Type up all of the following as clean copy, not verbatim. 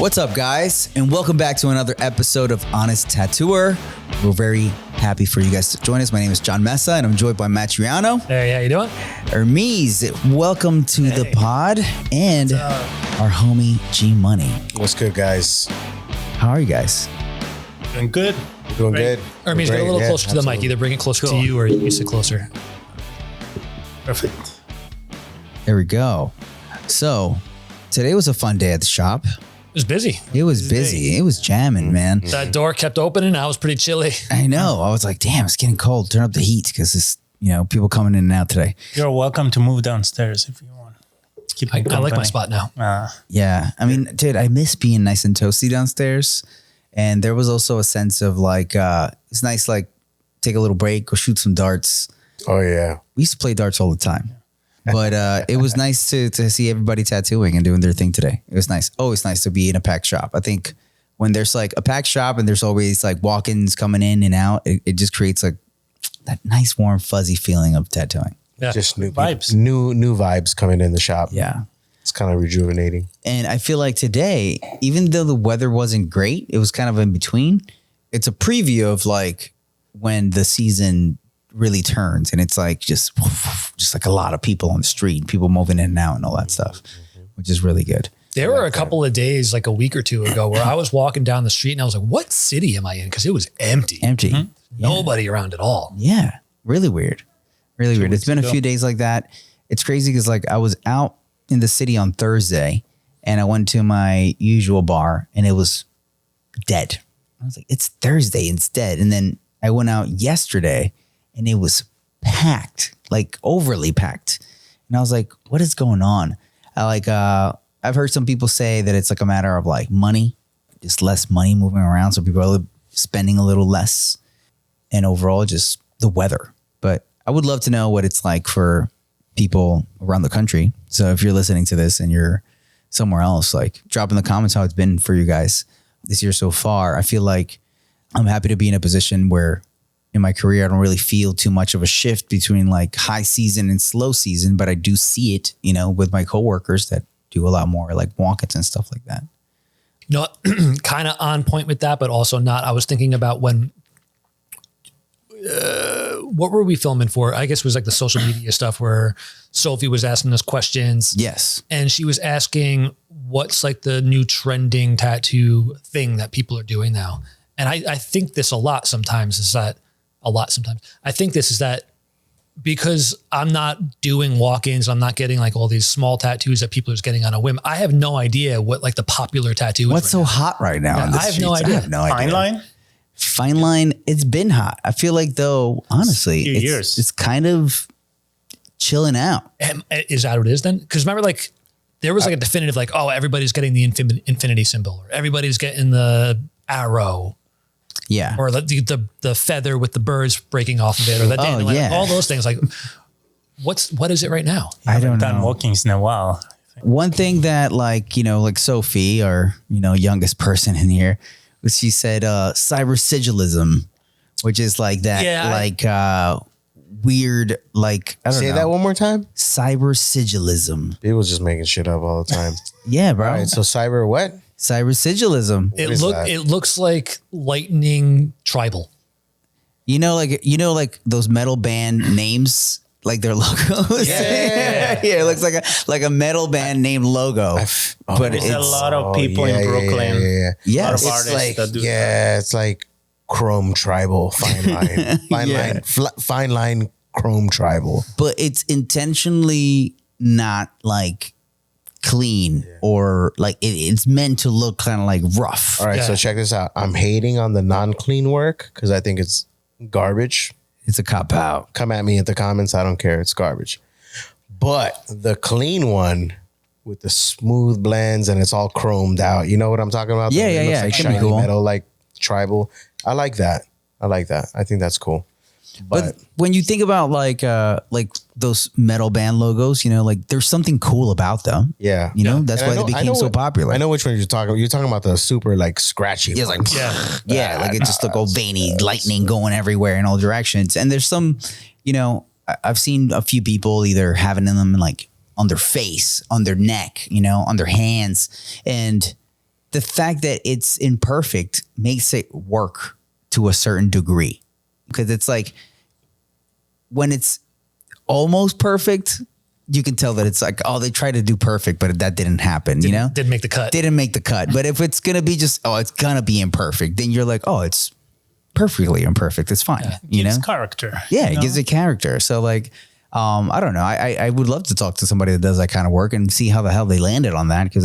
What's up, guys? And welcome back to another episode of Honest Tattooer. We're very happy for you guys to join us. My name is John Mesa, and I'm joined by Truiano. Hey, how you doing? Ermis, welcome to the pod. And our homie, G Money. What's good, guys? How are you guys? Doing good. We're doing good. Ermis, get a little closer to the mic. Either bring it closer to you or you sit closer. Perfect. There we go. So, today was a fun day at the shop. It was busy. It was busy. It was jamming, man. That door kept opening. I was pretty chilly. I know. I was like, damn, it's getting cold. Turn up the heat because it's, people coming in and out today. You're welcome to move downstairs if you want. Keep I like my spot now. Yeah. I mean, dude, I miss being nice and toasty downstairs. And there was also a sense of like, it's nice, like, take a little break, go shoot some darts. Oh, yeah. We used to play darts all the time. But it was nice to see everybody tattooing and doing their thing today. It was nice. Always nice to be in a packed shop. I think when there's like a packed shop and there's always like walk-ins coming in and out, it just creates like that nice, warm, fuzzy feeling of tattooing. Yeah. Just new Vibes. New vibes coming in the shop. Yeah. It's kind of rejuvenating. And I feel like today, even though the weather wasn't great, it was kind of in between. It's a preview of like when the season really turns and it's like just like a lot of people on the street, people moving in and out and all that stuff, which is really good. There were a couple of days, like a week or two ago, where I was walking down the street and I was like, what city am I in? Because it was empty. Yeah. Nobody around at all. Yeah. Really weird. Really weird. It's been a few days like that. It's crazy because like I was out in the city on Thursday and I went to my usual bar and it was dead. I was like, it's Thursday instead. And then I went out yesterday and it was packed, like overly packed. And I was like, what is going on? I've heard some people say that it's like a matter of like money, just less money moving around. So people are spending a little less and overall just the weather. But I would love to know what it's like for people around the country. So if you're listening to this and you're somewhere else, like drop in the comments how it's been for you guys this year so far. I feel like I'm happy to be in a position where in my career, I don't really feel too much of a shift between like high season and slow season, but I do see it, with my coworkers that do a lot more like walk-ins and stuff like that. Kind of on point with that, but also not. I was thinking about when, what were we filming for? I guess it was like the social media stuff where Sophie was asking us questions. Yes. And she was asking what's like the new trending tattoo thing that people are doing now. And I think this a lot sometimes I think this is that because I'm not doing walk-ins, I'm not getting like all these small tattoos that people are just getting on a whim. I have no idea what like the popular tattoo is. What's so hot right now? Yeah, I have no idea. Fine line? Fine line. It's been hot. I feel like though, honestly, it's kind of chilling out. Is that what it is then? Because remember like there was like a definitive like, oh, everybody's getting the infinity symbol or everybody's getting the arrow. Yeah. Or the feather with the birds breaking off of it or the dandelion, all those things. Like what is it right now? I don't know. Done walkings in a while. One thing that like Sophie, our, youngest person in here, she said cybersigilism, which is like that, weird, like, I don't know. Say that one more time. Cybersigilism. People just making shit up all the time. Yeah, bro. All right, so cyber what? Cybersigilism. It looks like lightning tribal. Like those metal band names, like their logos. Yeah. It looks like a metal band named logo. But there's a lot of people in Brooklyn. Yeah. A lot of It's artists like, that do it's like chrome tribal, fine line, fine line, chrome tribal. but it's intentionally not like clean or like it's meant to look kind of like rough. All right, so check this out. I'm hating on the non-clean work because I think it's garbage. It's a cop out. Come at me in the comments. I don't care. It's garbage. But the clean one with the smooth blends and it's all chromed out. You know what I'm talking about? Yeah, It looks yeah. like It can be shiny cool. metal, like tribal. I like that. I think that's cool. But when you think about like those metal band logos, like there's something cool about them. Yeah. That's why they became so popular. I know which one you're talking about. You're talking about the super like scratchy. Yeah, like Yeah. like it just look all veiny, lightning going everywhere in all directions. And there's some, I've seen a few people either having them like on their face, on their neck, on their hands, and the fact that it's imperfect makes it work to a certain degree. Because it's like when it's almost perfect, you can tell that it's like, oh, they tried to do perfect, but that didn't happen, Didn't make the cut. Didn't make the cut. But if it's going to be just, oh, it's going to be imperfect, then you're like, oh, it's perfectly imperfect. It's fine. Gives character. Yeah, it gives it character. So like, I don't know. I would love to talk to somebody that does that kind of work and see how the hell they landed on that. Because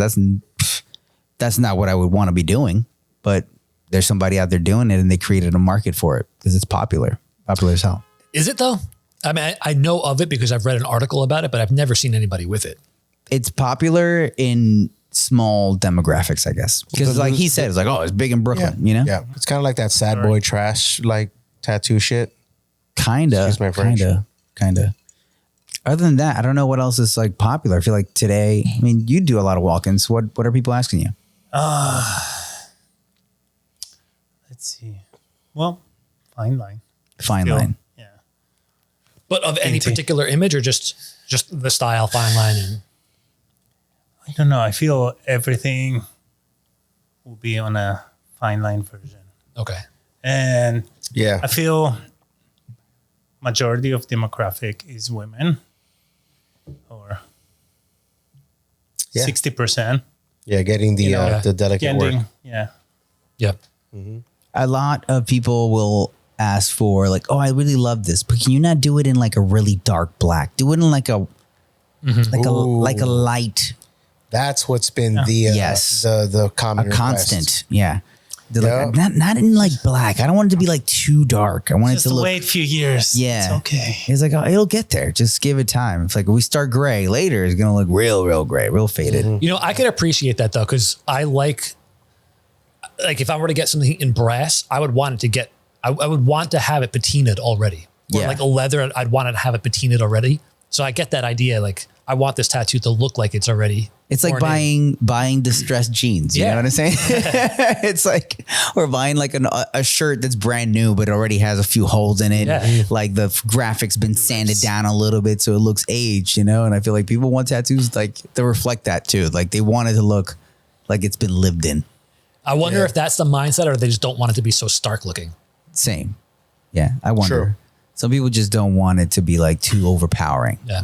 that's not what I would want to be doing. But there's somebody out there doing it and they created a market for it because it's popular as hell. Is it though? I mean, I know of it because I've read an article about it, but I've never seen anybody with it. It's popular in small demographics, I guess. Because like he said, it's like, oh, it's big in Brooklyn, Yeah. It's kind of like that sad boy trash, like tattoo shit. Kinda. Other than that, I don't know what else is like popular. I feel like today, I mean, you do a lot of walk-ins. What are people asking you? Let's see. Well, fine line. Fine line. Yeah. But of any particular image or just the style, fine line? And I don't know. I feel everything will be on a fine line version. okay. And Yeah. I feel majority of demographic is women, or 60%. Yeah, getting the delicate work. Yeah. Yep. A lot of people will ask for like, oh, I really love this, but can you not do it in like a really dark black? Do it in like a like a light. That's what's been the the common a constant. request. Yeah. They're like, not in like black. I don't want it to be like too dark. I want Just it to look. wait a few years. Yeah. It's okay. It's like, oh, it'll get there. Just give it time. It's like, if we start gray later, it's going to look real gray, real faded. You know, I could appreciate that though, because I like if I were to get something in brass, I would want it to get, I would want to have it patinaed already. Or like a leather, I'd want to have it patinaed already. So I get that idea. Like, I want this tattoo to look like it's already. It's like buying distressed jeans. You know what I'm saying? It's like, or buying like a shirt that's brand new, but already has a few holes in it. Yeah. Like the graphics been sanded down a little bit so it looks aged, And I feel like people want tattoos like to reflect that too. Like they want it to look like it's been lived in. I wonder if that's the mindset or they just don't want it to be so stark looking. Same. Yeah. I wonder. Sure. Some people just don't want it to be like too overpowering. Yeah.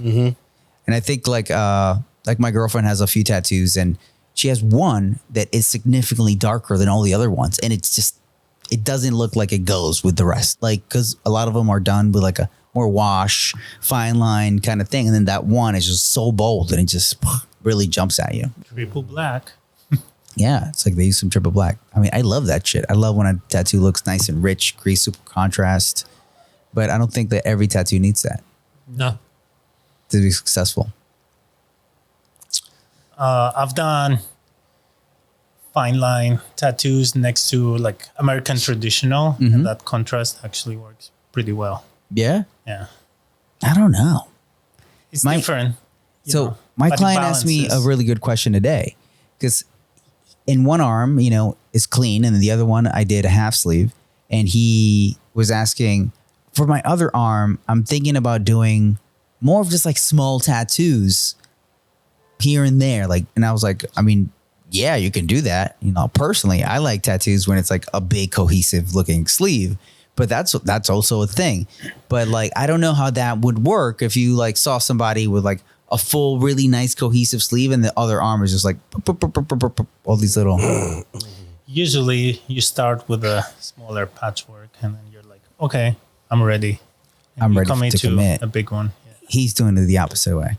And I think like my girlfriend has a few tattoos and she has one that is significantly darker than all the other ones. And it's just, it doesn't look like it goes with the rest. Like, cause a lot of them are done with like a more wash, fine line kind of thing. And then that one is just so bold and it just really jumps at you. Triple black. Yeah. It's like they use some triple black. I mean, I love that shit. I love when a tattoo looks nice and rich, crease, super contrast. But I don't think that every tattoo needs that No. to be successful. I've done fine line tattoos next to like American traditional, and that contrast actually works pretty well. Yeah. Yeah, I don't know. it's My- different. So my client asked me a really good question today because in one arm, is clean and then the other one I did a half sleeve and he was asking for my other arm, I'm thinking about doing more of just like small tattoos here and there. Like, and I was like, I mean, yeah, you can do that. Personally, I like tattoos when it's like a big cohesive looking sleeve, but that's also a thing. But like, I don't know how that would work if you like saw somebody with like a full, really nice cohesive sleeve and the other arm is just like all these little. Usually you start with a smaller patchwork and then you're like, okay, I'm ready. And I'm you ready come to into commit. a big one. Yeah. He's doing it the opposite way.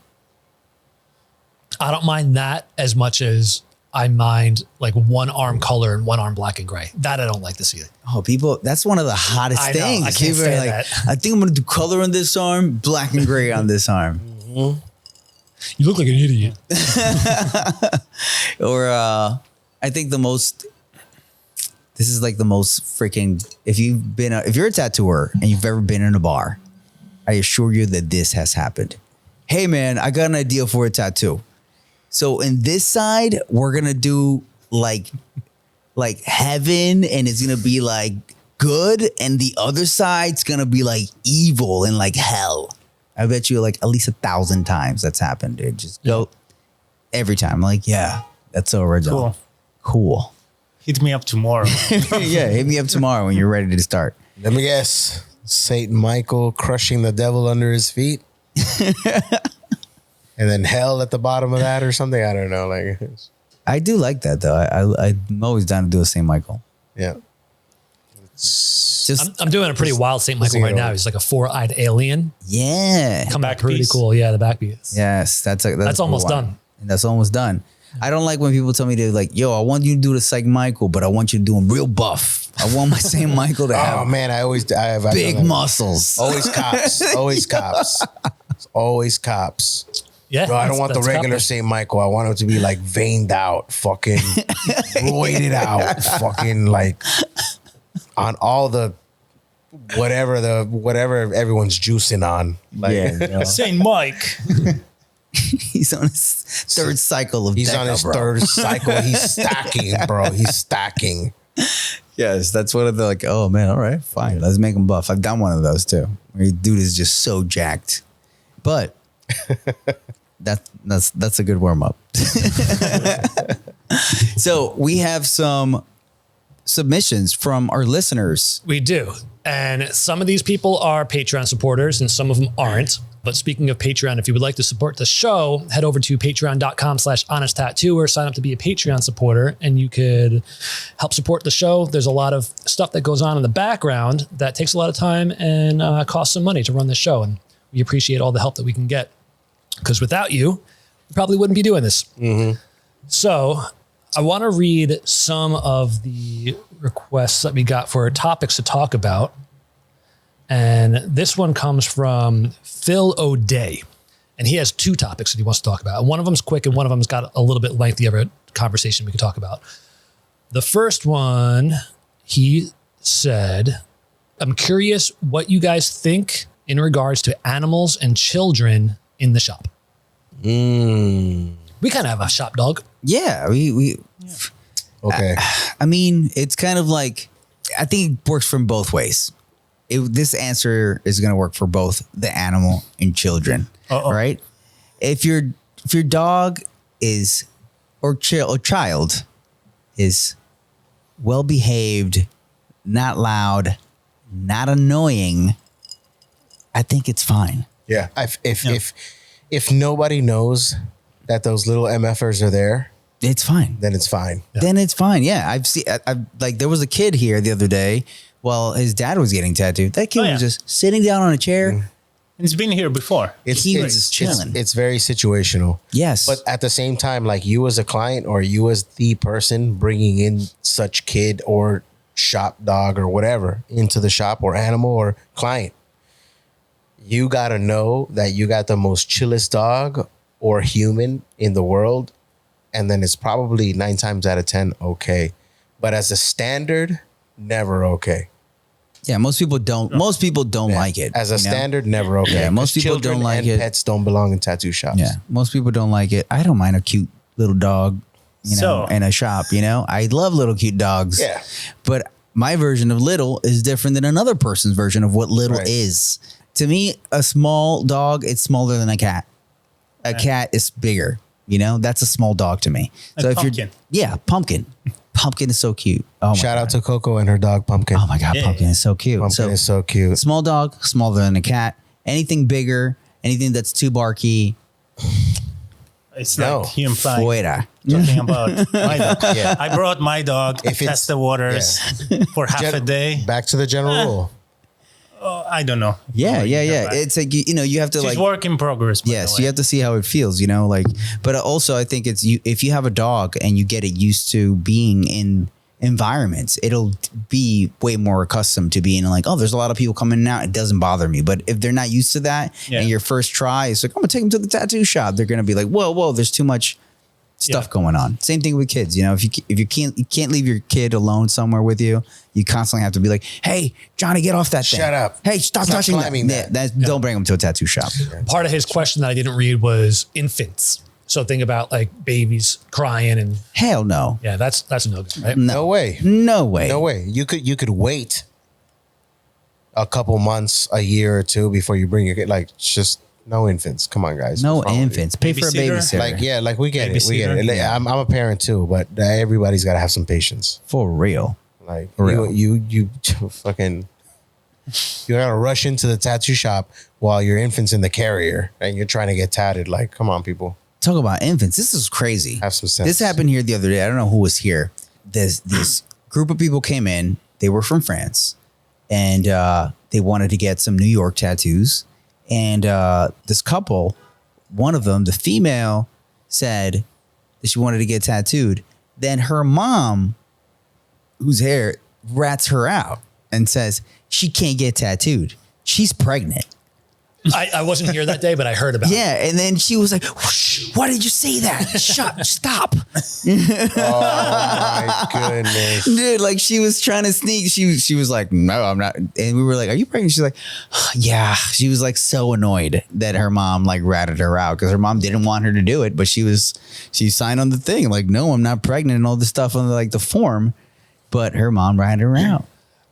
I don't mind that as much as I mind like one arm color and one arm black and gray. That I don't like to see. Oh, people, that's one of the hottest I know, things. I can't People are stand like, that. I think I'm going to do color on this arm, black and gray on this arm. You look like an idiot. Or I think this is like the most freaking, if you're a tattooer and you've ever been in a bar, I assure you that this has happened. Hey man, I got an idea for a tattoo. So in this side, we're going to do like heaven and it's going to be like good. And the other side's going to be like evil and like hell. I bet you like at least 1,000 times that's happened, dude. Just go every time. I'm like, yeah, that's so original. Cool. Hit me up tomorrow. Yeah, hit me up tomorrow when you're ready to start. Let me guess. Saint Michael crushing the devil under his feet. And then hell at the bottom of that or something. I don't know. Like, I do like that though. I'm always down to do a St. Michael. yeah. Just I'm doing a pretty wild St. Michael right now. He's like a 4-eyed alien. yeah. Come back Back pretty piece. cool. Yeah, the back piece. Yes, that's a cool almost one. done. And that's almost done. I don't like when people tell me to like, yo, I want you to do the St. Michael, but I want you to do him real buff. I want my St. Michael to Oh have man, I have big muscles. Always cops. Always cops. Always cops. Yeah. No, I don't want the regular St. Michael. I want him to be like veined out, fucking roided out, fucking like on all the whatever everyone's juicing on. Like, Yeah, Saint Mike. he's on his third cycle of he's Deca, on his bro. third cycle. He's stacking, bro. He's stacking. Yes, that's one of the like, oh man, all right, fine. Let's make him buff. I've done one of those too. Where dude is just so jacked. But that's a good warm up. So we have some submissions from our listeners. We do. And some of these people are Patreon supporters and some of them aren't. But speaking of Patreon, if you would like to support the show, head over to patreon.com/honest-tattooer, sign up to be a Patreon supporter, and you could help support the show. There's a lot of stuff that goes on in the background that takes a lot of time and costs some money to run the show. And we appreciate all the help that we can get, because without you, we probably wouldn't be doing this. Mm-hmm. So I want to read some of the requests that we got for topics to talk about. And this one comes from Phil O'Day. And he has 2 topics that he wants to talk about. One of them's quick and one of them's got a little bit lengthy of a conversation we could talk about. The first one, he said, I'm curious what you guys think in regards to animals and children in the shop. We kind of have a shop dog. Yeah, we Okay. I mean, it's kind of like, I think it works from both ways. This answer is going to work for both the animal and children, right? If your dog is or child is well behaved, not loud, not annoying, I think it's fine. Yeah. If nobody knows that those little MFers are there, It's fine. then it's fine. Then it's fine. Yeah, I've like there was a kid here the other day while his dad was getting tattooed. That kid was just sitting down on a chair. It's been here before. He was just chilling. It's very situational. Yes, But at the same time, like you as a client or you as the person bringing in such kid or shop dog or whatever into the shop or animal or client, you got to know that you got the most chillest dog or human in the world. And then it's probably 9 times out of 10, okay. But as a standard, never okay. yeah. Most people don't. Most people don't like it. As a you know? standard, never okay. Yeah, most 'Cause people children don't like and it. Pets don't belong in tattoo shops. Yeah, most people don't like it. I don't mind a cute little dog, you know, So- in a shop. You know, I love little cute dogs. Yeah. But my version of little is different than another person's version of what little Right. is. To me, a small dog, it's smaller than a cat. A cat is bigger. You know, that's a small dog to me. Like So if Pumpkin. Pumpkin. Pumpkin is so cute. Oh my Shout God. out to Coco and her dog Pumpkin. Oh my God, Yeah. Pumpkin is so cute. Pumpkin is so cute. Small dog, smaller than a cat. Anything bigger, anything that's too barky, It's No. like you implying fuera. talking about my dog. Yeah. I brought my dog to If it's- test the waters for half a day. Back to the general rule. I don't know. Yeah. Right. It's like, you know, you have to She's like, work in progress. By yes, the way. you have to see how it feels, you know, like, but also I think it's you, if you have a dog and you get it used to being in environments, it'll be way more accustomed to being like, oh, there's a lot of people coming in and out. It doesn't bother me. But if they're not used to that and your first try is like, I'm gonna take them to the tattoo shop, they're gonna be like, whoa, there's too much stuff going on. Same thing with kids. You know, if you can't leave your kid alone somewhere with you, you constantly have to be like, hey, Johnny, get off that thing. Shut up. Hey, stop touching climbing that. that. Don't bring them to a tattoo shop. Part of his question that I didn't read was infants. So think about like babies crying and Hell no. yeah, that's a no go, right? No way. No way. No way. You could wait a couple months, a year or two before you bring your kid. Like, it's just No infants. Come on, guys. No What's wrong with infants. Pay for a Babysitter? babysitter. Like we get it. We get it. Yeah. I'm a parent too, but everybody's got to have some patience. For real. Like For real. you fucking, you gotta rush into the tattoo shop while your infant's in the carrier and you're trying to get tatted. Like, come on, people. Talk about infants. This is crazy. Have some sense. This happened here the other day. I don't know who was here. This group of people came in. They were from France, and they wanted to get some New York tattoos. And this couple, one of them, the female, said that she wanted to get tattooed. Then her mom, whose hair, rats her out and says she can't get tattooed. She's pregnant. I wasn't here that day, but I heard about it. Yeah, and then she was like, "Whoosh, why did you say that? Stop." Oh my goodness. Dude, like she was trying to sneak. She was like, "No, I'm not." And we were like, "Are you pregnant?" She's like, "Yeah." She was like so annoyed that her mom like ratted her out because her mom didn't want her to do it, but she signed on the thing like, "No, I'm not pregnant," and all this stuff on like the form, but her mom ratted her out.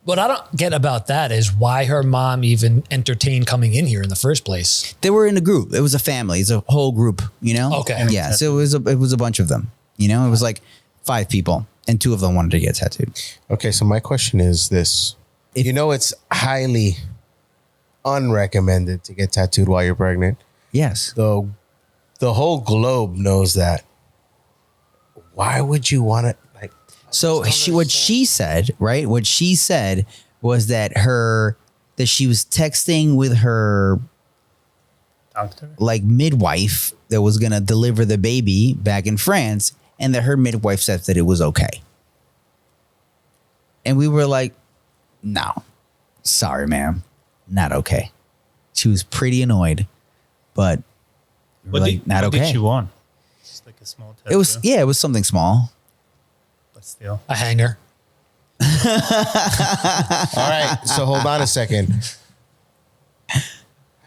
What I don't get about that is why her mom even entertained coming in here in the first place. They were in a group. It was a family. It's a whole group, you know? Okay. Yeah. So it was a bunch of them, you know? It was like 5 people and 2 of them wanted to get tattooed. Okay, so my question is this. It's highly unrecommended to get tattooed while you're pregnant. Yes. The whole globe knows that. Why would you want to like? So what she said, right? What she said was that she was texting with her Doctor? like midwife that was going to deliver the baby back in France, and that her midwife said that it was okay. And we were like, "No, sorry, ma'am, not okay." She was pretty annoyed, but we were like, "Not what okay." did she want? Just like a small tattoo? It was something small. But still. A hanger. All right, so hold on a second.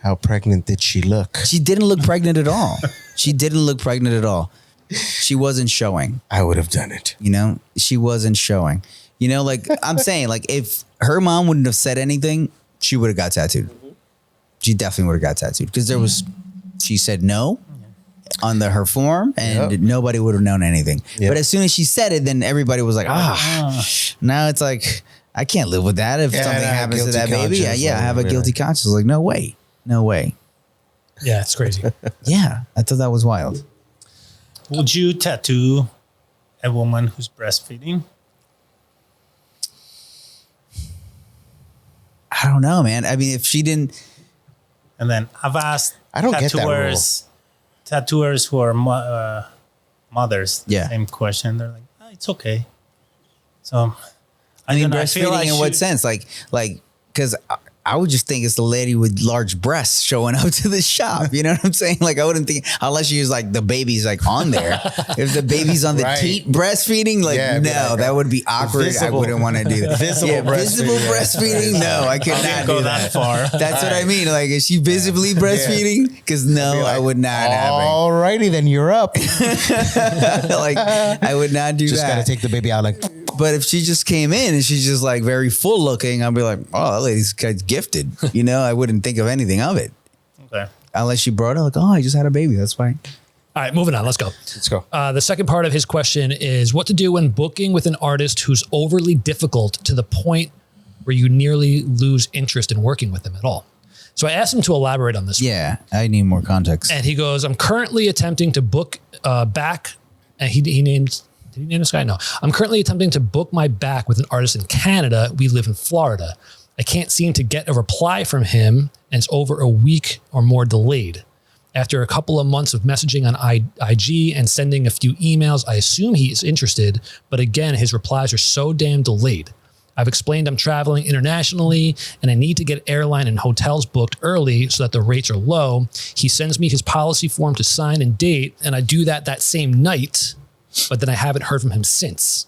How pregnant did she look? She didn't look pregnant at all. She didn't look pregnant at all. She wasn't showing. I would have done it. You know, she wasn't showing. You know, like I'm saying, like if her mom wouldn't have said anything, she would have got tattooed. She definitely would have got tattooed because she said no on her form and nobody would have known anything. Yep. But as soon as she said it, then everybody was like, now it's like, I can't live with that if something happens to that baby. Yeah, I have a guilty conscience. Like, no way. Yeah, it's crazy. Yeah, I thought that was wild. Would you tattoo a woman who's breastfeeding? I don't know, man. I mean, if she didn't. And then I've asked I don't get that rule. Tattooers who are mothers, Yeah. same question. They're like, it's okay. So, I mean, don't know, breastfeeding in what sense? Like, because I would just think it's the lady with large breasts showing up to the shop. You know what I'm saying? Like, I wouldn't think, unless she was like, the baby's like on there. If the baby's on the teat breastfeeding, like, that would be awkward. Visible. I wouldn't want to do that. Visible breastfeeding? No, I could not do that. far. That's what I mean. Like, is she visibly breastfeeding? Because I would not happen. Alrighty, then you're up. Like, I would not do Just that. gotta take the baby out. Like, But if she just came in and she's just like very full looking, I'd be like, oh, that lady's gifted. You know, I wouldn't think of anything of it. Okay. Unless she brought it like, oh, I just had a baby. That's fine. All right, moving on. Let's go. let's go. The second part of his question is what to do when booking with an artist who's overly difficult to the point where you nearly lose interest in working with them at all. So I asked him to elaborate on this. Yeah, I need more context. And he goes, I'm currently attempting to book back. And he named, did he name this guy? No. I'm currently attempting to book my back with an artist in Canada. We live in Florida. I can't seem to get a reply from him, and it's over a week or more delayed. After a couple of months of messaging on IG and sending a few emails, I assume he is interested, but again, his replies are so damn delayed. I've explained I'm traveling internationally and I need to get airline and hotels booked early so that the rates are low. He sends me his policy form to sign and date, and I do that same night, but then I haven't heard from him since.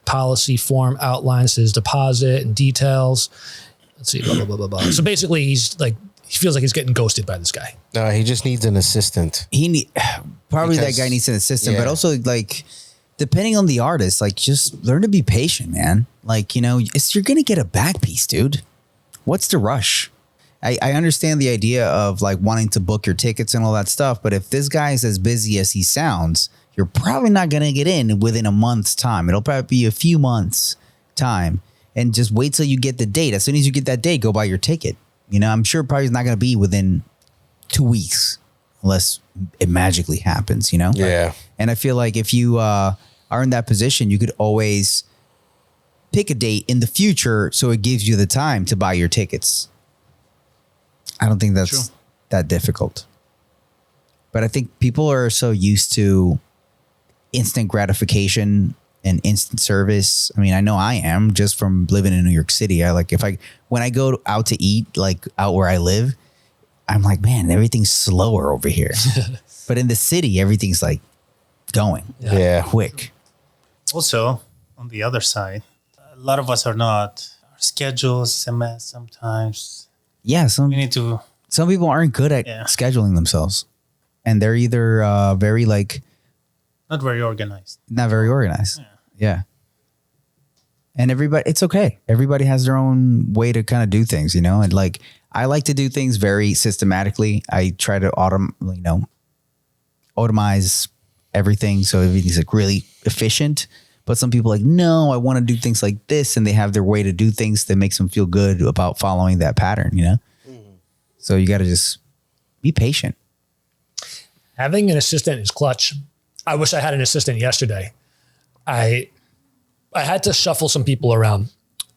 Policy form outlines his deposit and details. Let's see, blah, blah, blah, blah, blah. So basically, he feels like he's getting ghosted by this guy. No, he just needs an assistant. Probably that guy needs an assistant, but also like, depending on the artist, like just learn to be patient, man. Like, you know, you're going to get a back piece, dude. What's the rush? I understand the idea of like wanting to book your tickets and all that stuff, but if this guy is as busy as he sounds, you're probably not going to get in within a month's time. It'll probably be a few months time, and just wait till you get the date. As soon as you get that date, go buy your ticket. You know, I'm sure probably it's not going to be within 2 weeks unless it magically happens, you know? Yeah. And I feel like if you are in that position, you could always pick a date in the future so it gives you the time to buy your tickets. I don't think that's that difficult. But I think people are so used to instant gratification and instant service. I mean, I know I am just from living in New York City. When I go out to eat, like out where I live, I'm like, man, everything's slower over here. But in the city, everything's like going quick. Also, on the other side, a lot of us are not. Our schedules is a mess sometimes. Yeah, some people aren't good at scheduling themselves, and they're either not very organized. Yeah. And it's okay. Everybody has their own way to kind of do things, you know? And like, I like to do things very systematically. I try to automate everything so everything's like really efficient. But some people are like, no, I want to do things like this. And they have their way to do things that makes them feel good about following that pattern, you know? So you got to just be patient. Having an assistant is clutch. I wish I had an assistant yesterday. I had to shuffle some people around.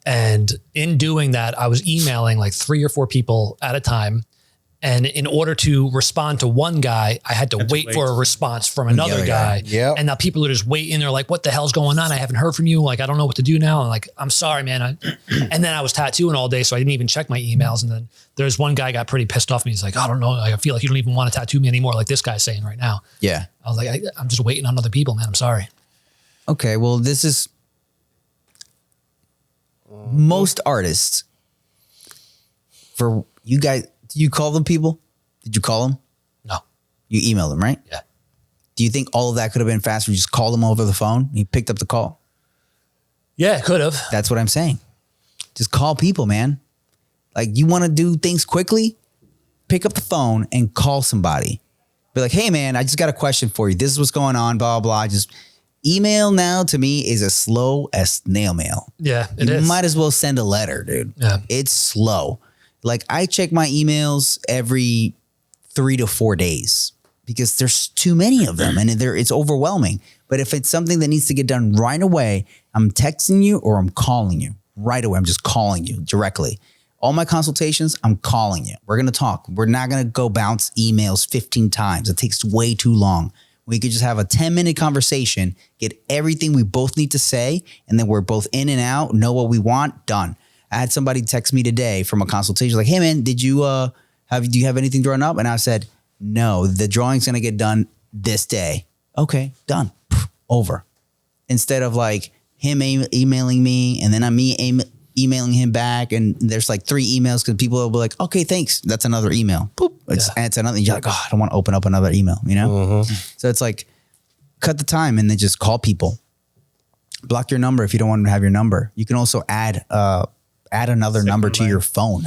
And in doing that, I was emailing like 3 or 4 people at a time. And in order to respond to one guy, I had to wait for a response from another guy. Yep. And now people are just waiting. They're like, what the hell's going on? I haven't heard from you. Like, I don't know what to do now. I'm like, I'm sorry, man. And then I was tattooing all day, so I didn't even check my emails. And then there's one guy got pretty pissed off at me. He's like, I don't know. I feel like you don't even want to tattoo me anymore, like this guy's saying right now. Yeah. I was like, I'm just waiting on other people, man. I'm sorry. Okay, well, this is most artists. For you guys, do you call them people? Did you call them? No. You emailed them, right? Yeah. Do you think all of that could have been faster? You just called them over the phone. You picked up the call. Yeah, could have. That's what I'm saying. Just call people, man. Like, you want to do things quickly? Pick up the phone and call somebody. Be like, hey, man, I just got a question for you. This is what's going on, blah, blah. Just email now to me is as slow as snail mail. Yeah, it is. You might as well send a letter, dude. Yeah. It's slow. Like, I check my emails every 3 to 4 days because there's too many of them and it's overwhelming. But if it's something that needs to get done right away, I'm texting you or I'm calling you right away. I'm just calling you directly. All my consultations, I'm calling you. We're going to talk. We're not going to go bounce emails 15 times. It takes way too long. We could just have a 10-minute conversation, get everything we both need to say, and then we're both in and out, know what we want, done. I had somebody text me today from a consultation like, hey, man, do you have anything drawn up? And I said, no, the drawing's going to get done this day. Okay, done. Over. Instead of like him emailing me and then I'm emailing him back, and there's like 3 emails because people will be like, okay, thanks. That's another email. Boop. It's another. You're like, oh, I don't want to open up another email, you know? Mm-hmm. So it's like, cut the time and then just call people. Block your number if you don't want to have your number. You can also add another number to your phone,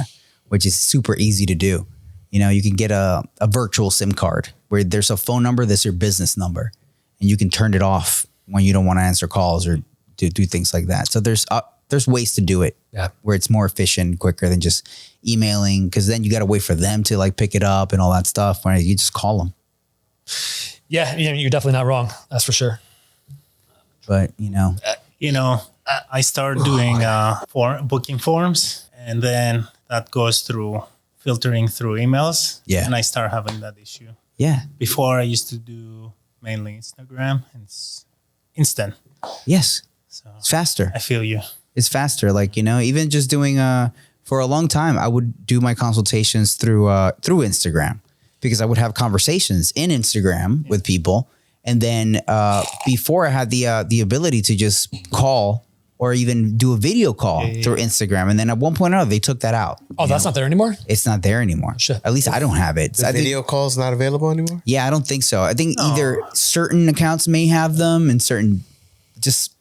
which is super easy to do. You know, you can get a virtual SIM card where there's a phone number that's your business number, and you can turn it off when you don't want to answer calls or do things like that. So there's ways to do it where it's more efficient, quicker than just emailing, because then you got to wait for them to like pick it up and all that stuff. Right? You just call them. Yeah, you're definitely not wrong. That's for sure. But I started doing booking forms, and then that goes through filtering through emails. Yeah. And I start having that issue. Yeah. Before I used to do mainly Instagram, and it's instant. Yes. So it's faster. I feel you. It's faster. Like, even just doing for a long time, I would do my consultations through Instagram, because I would have conversations in Instagram with people. And then before I had the ability to just call or even do a video call through Instagram. And then at one point or another, they took that out. Oh, that's not there anymore? It's not there anymore. Shit. At least I don't have it. The video call's not available anymore? Yeah, I don't think so. I think either certain accounts may have them and certain just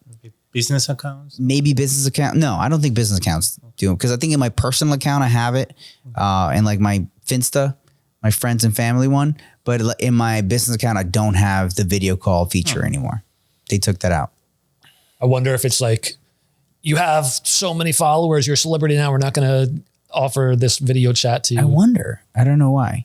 business accounts? Maybe business account. No, I don't think business accounts do, because I think in my personal account I have it, and like my Finsta, my friends and family one. But in my business account, I don't have the video call feature anymore. They took that out. I wonder if it's like, you have so many followers, you're a celebrity now, we're not going to offer this video chat to you. I wonder. I don't know why.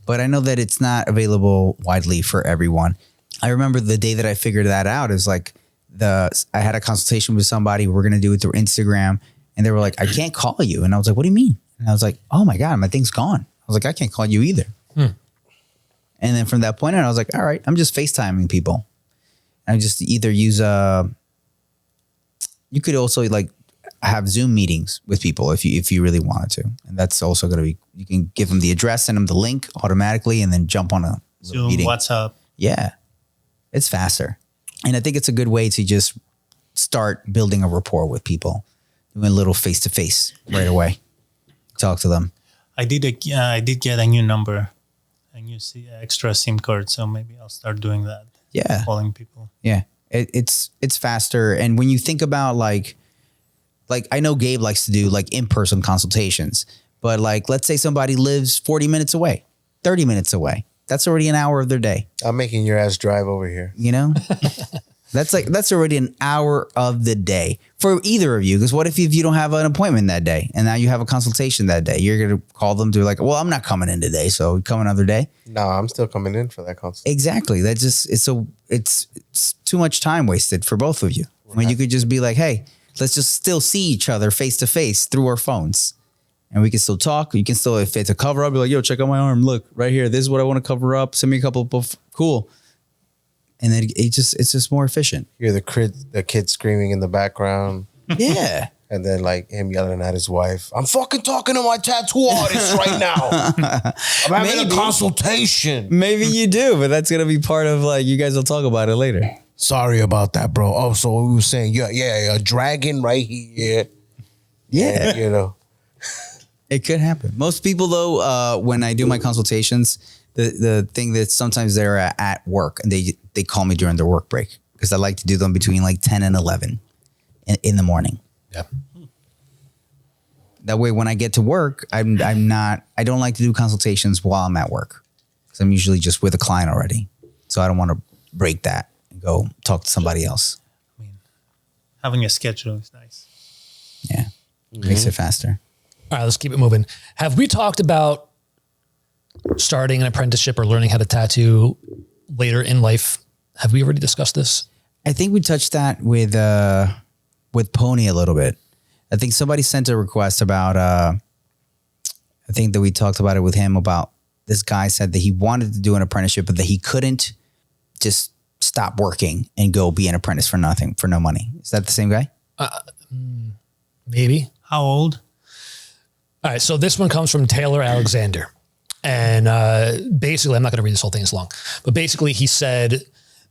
But I know that it's not available widely for everyone. I remember the day that I figured that out is like I had a consultation with somebody. We're going to do it through Instagram. And they were like, I can't call you. And I was like, what do you mean? And I was like, oh my God, my thing's gone. I was like, I can't call you either. And then from that point on, I was like, all right, I'm just FaceTiming people. I just either use you could also like have Zoom meetings with people if you really wanted to. And that's also going to be, you can give them the address, send them the link automatically, and then jump on a Zoom, meeting. WhatsApp. Yeah. It's faster. And I think it's a good way to just start building a rapport with people, doing a little face-to-face right away. Talk to them. I did get a new number, a new extra SIM card. So maybe I'll start doing that. Yeah. Calling people. Yeah. It's faster. And when you think about like I know Gabe likes to do like in-person consultations, but like, let's say somebody lives 40 minutes away, 30 minutes away. That's already an hour of their day. I'm making your ass drive over here. You know, that's already an hour of the day for either of you. Because what if you don't have an appointment that day and now you have a consultation that day? You're going to call them to like, well, I'm not coming in today, so come another day. No, I'm still coming in for that consultation. Exactly. That's just it's too much time wasted for both of you. Right. When you could just be like, hey, let's just still see each other face to face through our phones. And we can still talk. You can still, if it's a cover up, be like, yo, check out my arm. Look right here. This is what I want to cover up. Send me a couple of cool. And then it's just more efficient. Hear the kid screaming in the background. Yeah. And then like him yelling at his wife, I'm fucking talking to my tattoo artist right now. I'm having a consultation. Maybe you do, but that's going to be part of like, you guys will talk about it later. Sorry about that, bro. Oh, so we were saying, yeah, a dragon right here. Yeah. You know. It could happen. Most people, though, when I do my consultations, the thing that sometimes they're at work and they call me during their work break because I like to do them between like 10 and 11 in the morning. Yeah. That way, when I get to work, I don't like to do consultations while I'm at work because I'm usually just with a client already. So I don't want to break that and go talk to somebody else. I mean, having a schedule is nice. Yeah. Makes it faster. All right, let's keep it moving. Have we talked about starting an apprenticeship or learning how to tattoo later in life? Have we already discussed this? I think we touched that with Pony a little bit. I think somebody sent a request about, I think that we talked about it with him about this guy said that he wanted to do an apprenticeship, but that he couldn't just stop working and go be an apprentice for nothing, for no money. Is that the same guy? Maybe. How old? All right, so this one comes from Taylor Alexander. And basically, I'm not going to read this whole thing, it's long. But basically, he said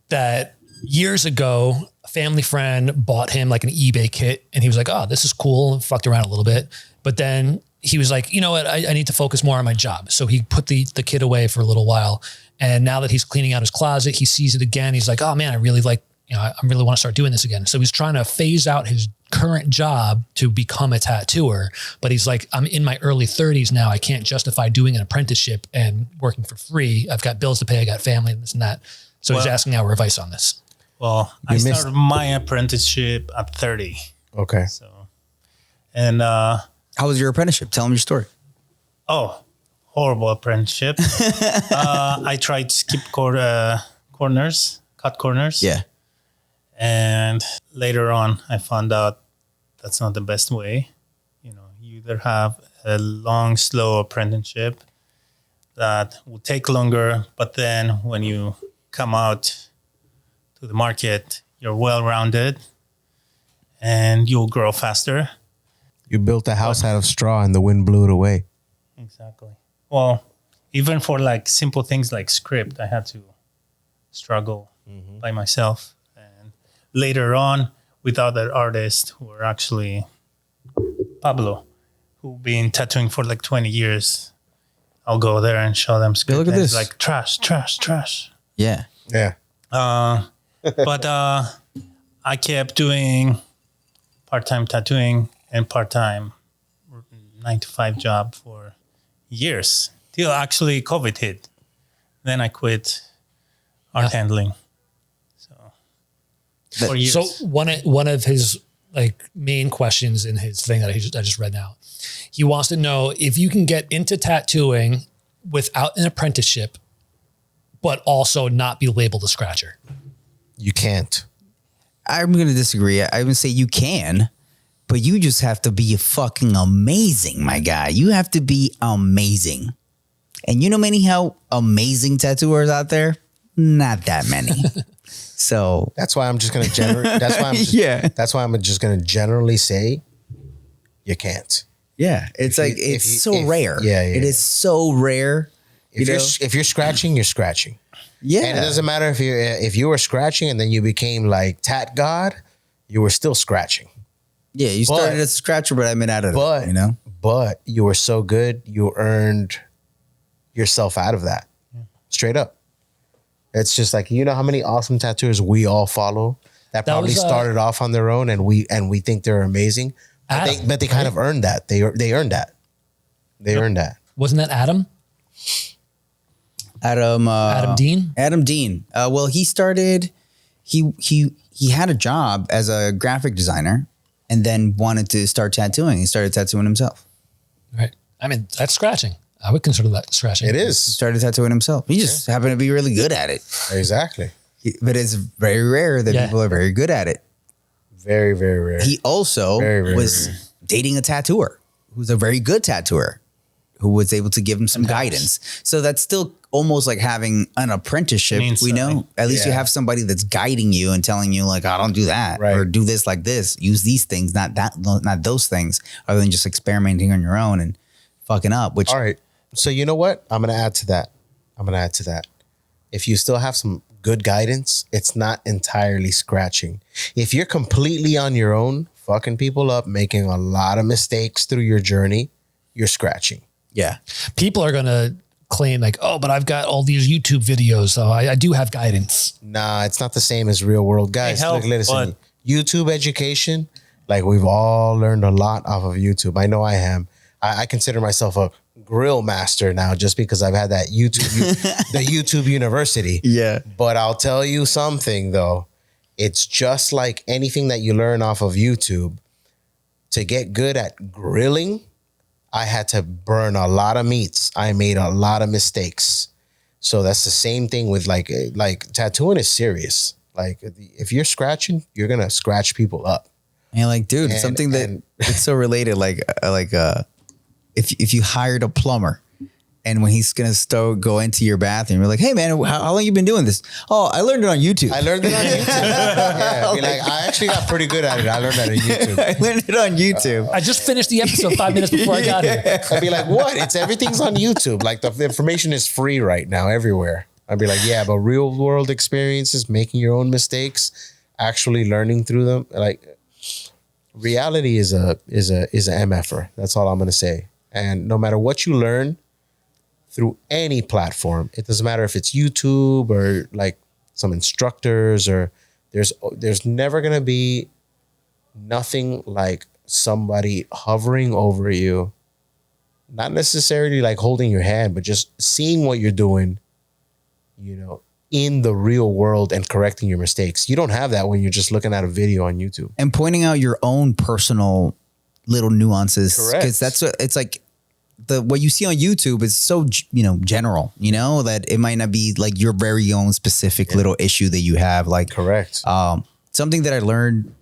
that years ago, a family friend bought him like an eBay kit. And he was like, oh, this is cool. And fucked around a little bit. But then he was like, you know what? I need to focus more on my job. So he put the kit away for a little while. And now that he's cleaning out his closet, he sees it again. He's like, oh man, I really want to start doing this again. So he's trying to phase out his current job to become a tattooer. But he's like, I'm in my early 30s now. I can't justify doing an apprenticeship and working for free. I've got bills to pay. I got family and this and that. So he's asking our advice on this. Well, I started my apprenticeship at 30. Okay. So, and how was your apprenticeship? Tell him your story. Oh, horrible apprenticeship. I tried to skip corners, cut corners. Yeah. And later on, I found out that's not the best way. You either have a long, slow apprenticeship that will take longer, but then when you come out to the market, you're well-rounded and you'll grow faster. You built a house out of straw and the wind blew it away. Exactly. Well, even for like simple things like script, I had to struggle by myself. Later on, with other artists who are actually Pablo, who've been tattooing for like 20 years. I'll go there and show them script. Look at this. Like trash. Yeah. But I kept doing part-time tattooing and part-time 9-to-5 job for years till actually COVID hit. Then I quit art handling. So for years. So one of his like main questions in his thing that I just read now, he wants to know if you can get into tattooing without an apprenticeship, but also not be labeled a scratcher. You can't. I'm going to disagree. I would say you can, but you just have to be fucking amazing, my guy. You have to be amazing. And you know how amazing tattooers out there? Not that many. So that's why I'm just going to that's why I'm just going to generally say you can't. Yeah, it's rare. Yeah, it is so rare. If you're scratching, you're scratching. Yeah, and it doesn't matter if you were scratching and then you became like tat god, you were still scratching. Yeah, you started as a scratcher, but I mean out of it, But you were so good, you earned yourself out of that. Straight up. It's just like, you know how many awesome tattooers we all follow that probably started off on their own and we think they're amazing. But they kind of earned that. They earned that. They earned that. Wasn't that Adam? Adam Dean? Adam Dean. Well, he started, he had a job as a graphic designer and then wanted to start tattooing. He started tattooing himself. Right. I mean, that's scratching. I would consider that scratching. It is. He started tattooing himself. He just happened to be really good at it. Exactly. But it's very rare that people are very good at it. Very, very rare. He also was dating a tattooer who's a very good tattooer who was able to give him some guidance. So that's still almost like having an apprenticeship. At least you have somebody that's guiding you and telling you like, oh, don't do that or do this like this. Use these things, not those things, other than just experimenting on your own and fucking up. All right. So you know what? I'm going to add to that. If you still have some good guidance, it's not entirely scratching. If you're completely on your own, fucking people up, making a lot of mistakes through your journey, you're scratching. Yeah. People are going to claim like, oh, but I've got all these YouTube videos, so I do have guidance. Nah, it's not the same as real world. Guys, look, listen, YouTube education, like we've all learned a lot off of YouTube. I know I am. I consider myself a grill master now just because I've had that the YouTube university. Yeah. But I'll tell you something though. It's just like anything that you learn off of YouTube. To get good at grilling, I had to burn a lot of meats. I made a lot of mistakes. So that's the same thing with like tattooing is serious. Like if you're scratching, you're going to scratch people up. And like, dude, something that it's so related. If you hired a plumber and when he's going to go into your bathroom, you're like, hey man, how long you been doing this? Oh, I learned it on YouTube. Yeah, like, I actually got pretty good at it. I learned that on YouTube. I learned it on YouTube. I just finished the episode 5 minutes before I got here. I'd be like, what? Everything's on YouTube. Like the information is free right now everywhere. I'd be like, yeah, but real world experiences, making your own mistakes, actually learning through them. Like reality is a MFer. That's all I'm going to say. And no matter what you learn through any platform, it doesn't matter if it's YouTube or like some instructors or there's never going to be nothing like somebody hovering over you, not necessarily like holding your hand, but just seeing what you're doing, in the real world and correcting your mistakes. You don't have that when you're just looking at a video on YouTube. And pointing out your own personal little nuances. Correct. Because that's what it's like. What you see on YouTube is so, general, that it might not be like your very own specific little issue that you have. Like, correct. Something that I learned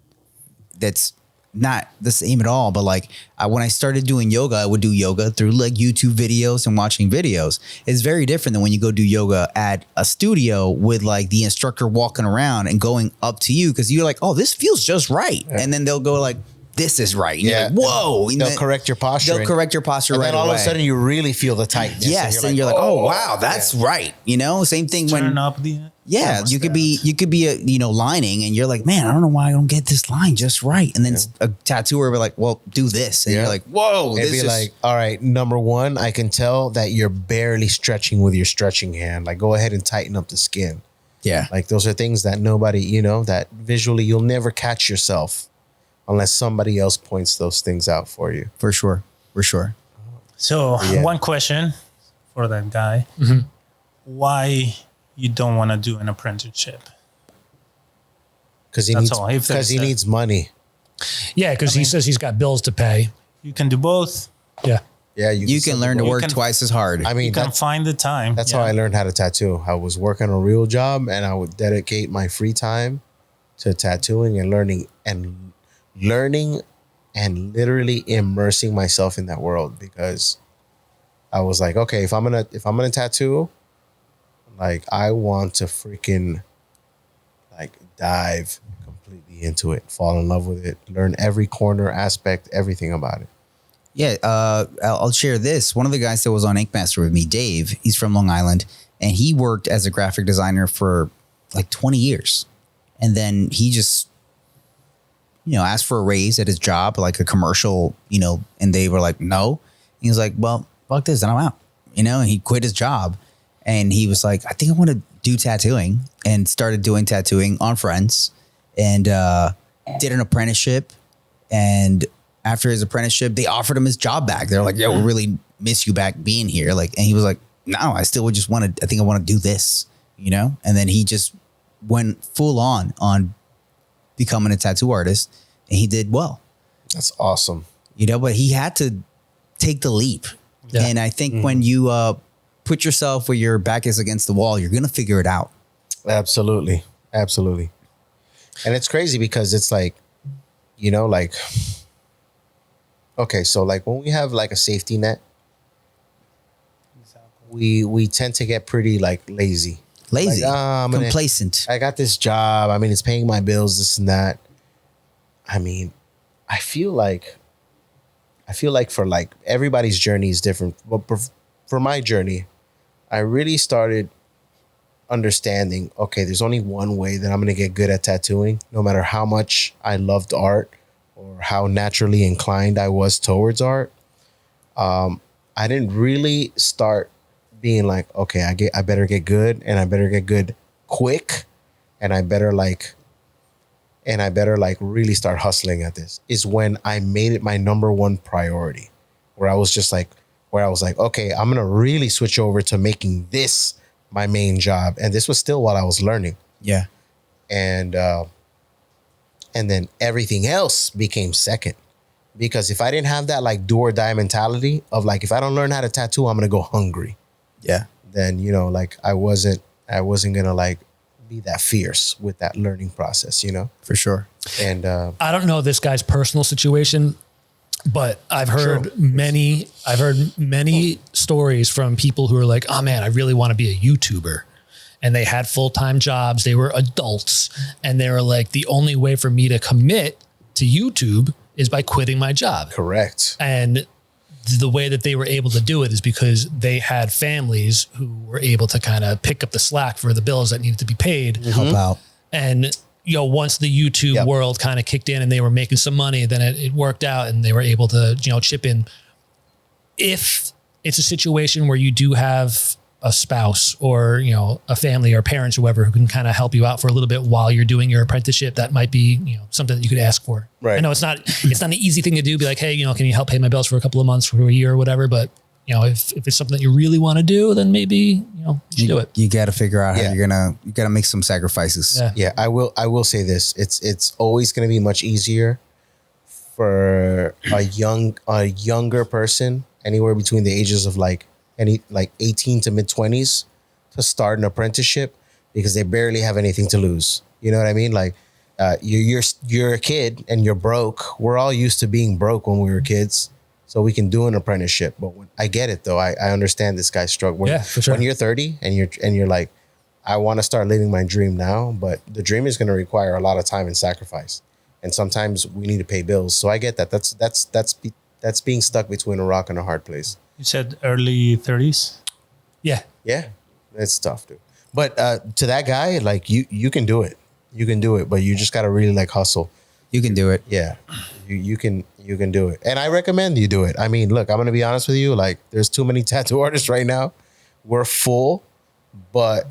that's not the same at all, but like when I started doing yoga, I would do yoga through like YouTube videos and watching videos. It's very different than when you go do yoga at a studio with like the instructor walking around and going up to you because you're like, oh, this feels just right. Yeah. And then they'll go like, this is right. And you're like, whoa. They'll correct your posture. They'll correct your posture right away. And then all of a sudden you really feel the tightness. Yes. And you're like, oh, wow, that's right. Same thing when you could be lining and you're like, man, I don't know why I don't get this line just right. And then a tattooer will be like, well, do this. And you're like, whoa. It'd be like, all right, number one, I can tell that you're barely stretching with your stretching hand. Like, go ahead and tighten up the skin. Yeah. Like those are things that nobody, that visually you'll never catch yourself unless somebody else points those things out for you. For sure. So one question for that guy. Mm-hmm. Why you don't want to do an apprenticeship? Because he needs money. Yeah, because he says he's got bills to pay. You can do both. Yeah. Yeah, You can learn to work twice as hard. I mean, You can find the time. that's how I learned how to tattoo. I was working a real job, and I would dedicate my free time to tattooing and learning and literally immersing myself in that world, because I was like, okay, if I'm gonna tattoo, like I want to freaking like dive completely into it, fall in love with it, learn every corner aspect, everything about it. Yeah, I'll share this. One of the guys that was on Ink Master with me, Dave, he's from Long Island, and he worked as a graphic designer for like 20 years. And then he just, asked for a raise at his job, like a commercial, and they were like, no. He was like, well, fuck this, and I'm out. And he quit his job. And he was like, I think I want to do tattooing, and started doing tattooing on friends, and did an apprenticeship. And after his apprenticeship, they offered him his job back. They're like, "Yo, we really miss you back being here." Like, and he was like, "No, I still would just want to. I think I want to do this." And then he just went full on becoming a tattoo artist, and he did well. That's awesome. But he had to take the leap. Yeah. And I think when you put yourself where your back is against the wall, you're gonna figure it out. Absolutely. And it's crazy because it's like, like. Okay, so like when we have like a safety net, we tend to get pretty like lazy, like, complacent. I got this job. I mean, it's paying my bills, this and that. I mean, I feel like for like everybody's journey is different, but for my journey, I really started understanding, okay, there's only one way that I'm gonna get good at tattooing, no matter how much I loved art or how naturally inclined I was towards art. I didn't really start being like, okay, I better get good, and I better get good quick, and I better really start hustling at this, is when I made it my number one priority, where I was like, okay, I'm going to really switch over to making this my main job. And this was still while I was learning. Yeah. And then everything else became second, because if I didn't have that like do or die mentality of like, if I don't learn how to tattoo, I'm going to go hungry. Yeah. Then, like I wasn't going to like be that fierce with that learning process, For sure. And I don't know this guy's personal situation, but I've heard many stories from people who are like, oh man, I really want to be a YouTuber. And they had full-time jobs. They were adults. And they were like, the only way for me to commit to YouTube is by quitting my job. Correct. And the way that they were able to do it is because they had families who were able to kind of pick up the slack for the bills that needed to be paid. Help out. And, once the YouTube world kind of kicked in and they were making some money, then it worked out and they were able to, chip in. If it's a situation where you do have a spouse or, a family or parents or whoever who can kind of help you out for a little bit while you're doing your apprenticeship, that might be, something that you could ask for. Right. I know it's not an easy thing to do. Be like, hey, can you help pay my bills for a couple of months, for a year or whatever? But if it's something that you really want to do, then maybe, you should do it. You got to figure out how you got to make some sacrifices. Yeah. I will say this. It's always going to be much easier for a younger person, anywhere between the ages of like 18 to mid 20s, to start an apprenticeship, because they barely have anything to lose. You know what I mean? Like you're a kid and you're broke. We're all used to being broke when we were kids, so we can do an apprenticeship. But I get it though. I understand this guy's struggle. For sure. When you're 30 and you're like, I want to start living my dream now, but the dream is going to require a lot of time and sacrifice, and sometimes we need to pay bills. So I get that. That's being stuck between a rock and a hard place. You said early 30s? Yeah. Yeah, it's tough, dude. But to that guy, like you can do it. You can do it, but you just got to really like hustle. You can do it. Yeah, you can do it. And I recommend you do it. I mean, look, I'm going to be honest with you. Like, there's too many tattoo artists right now. We're full, but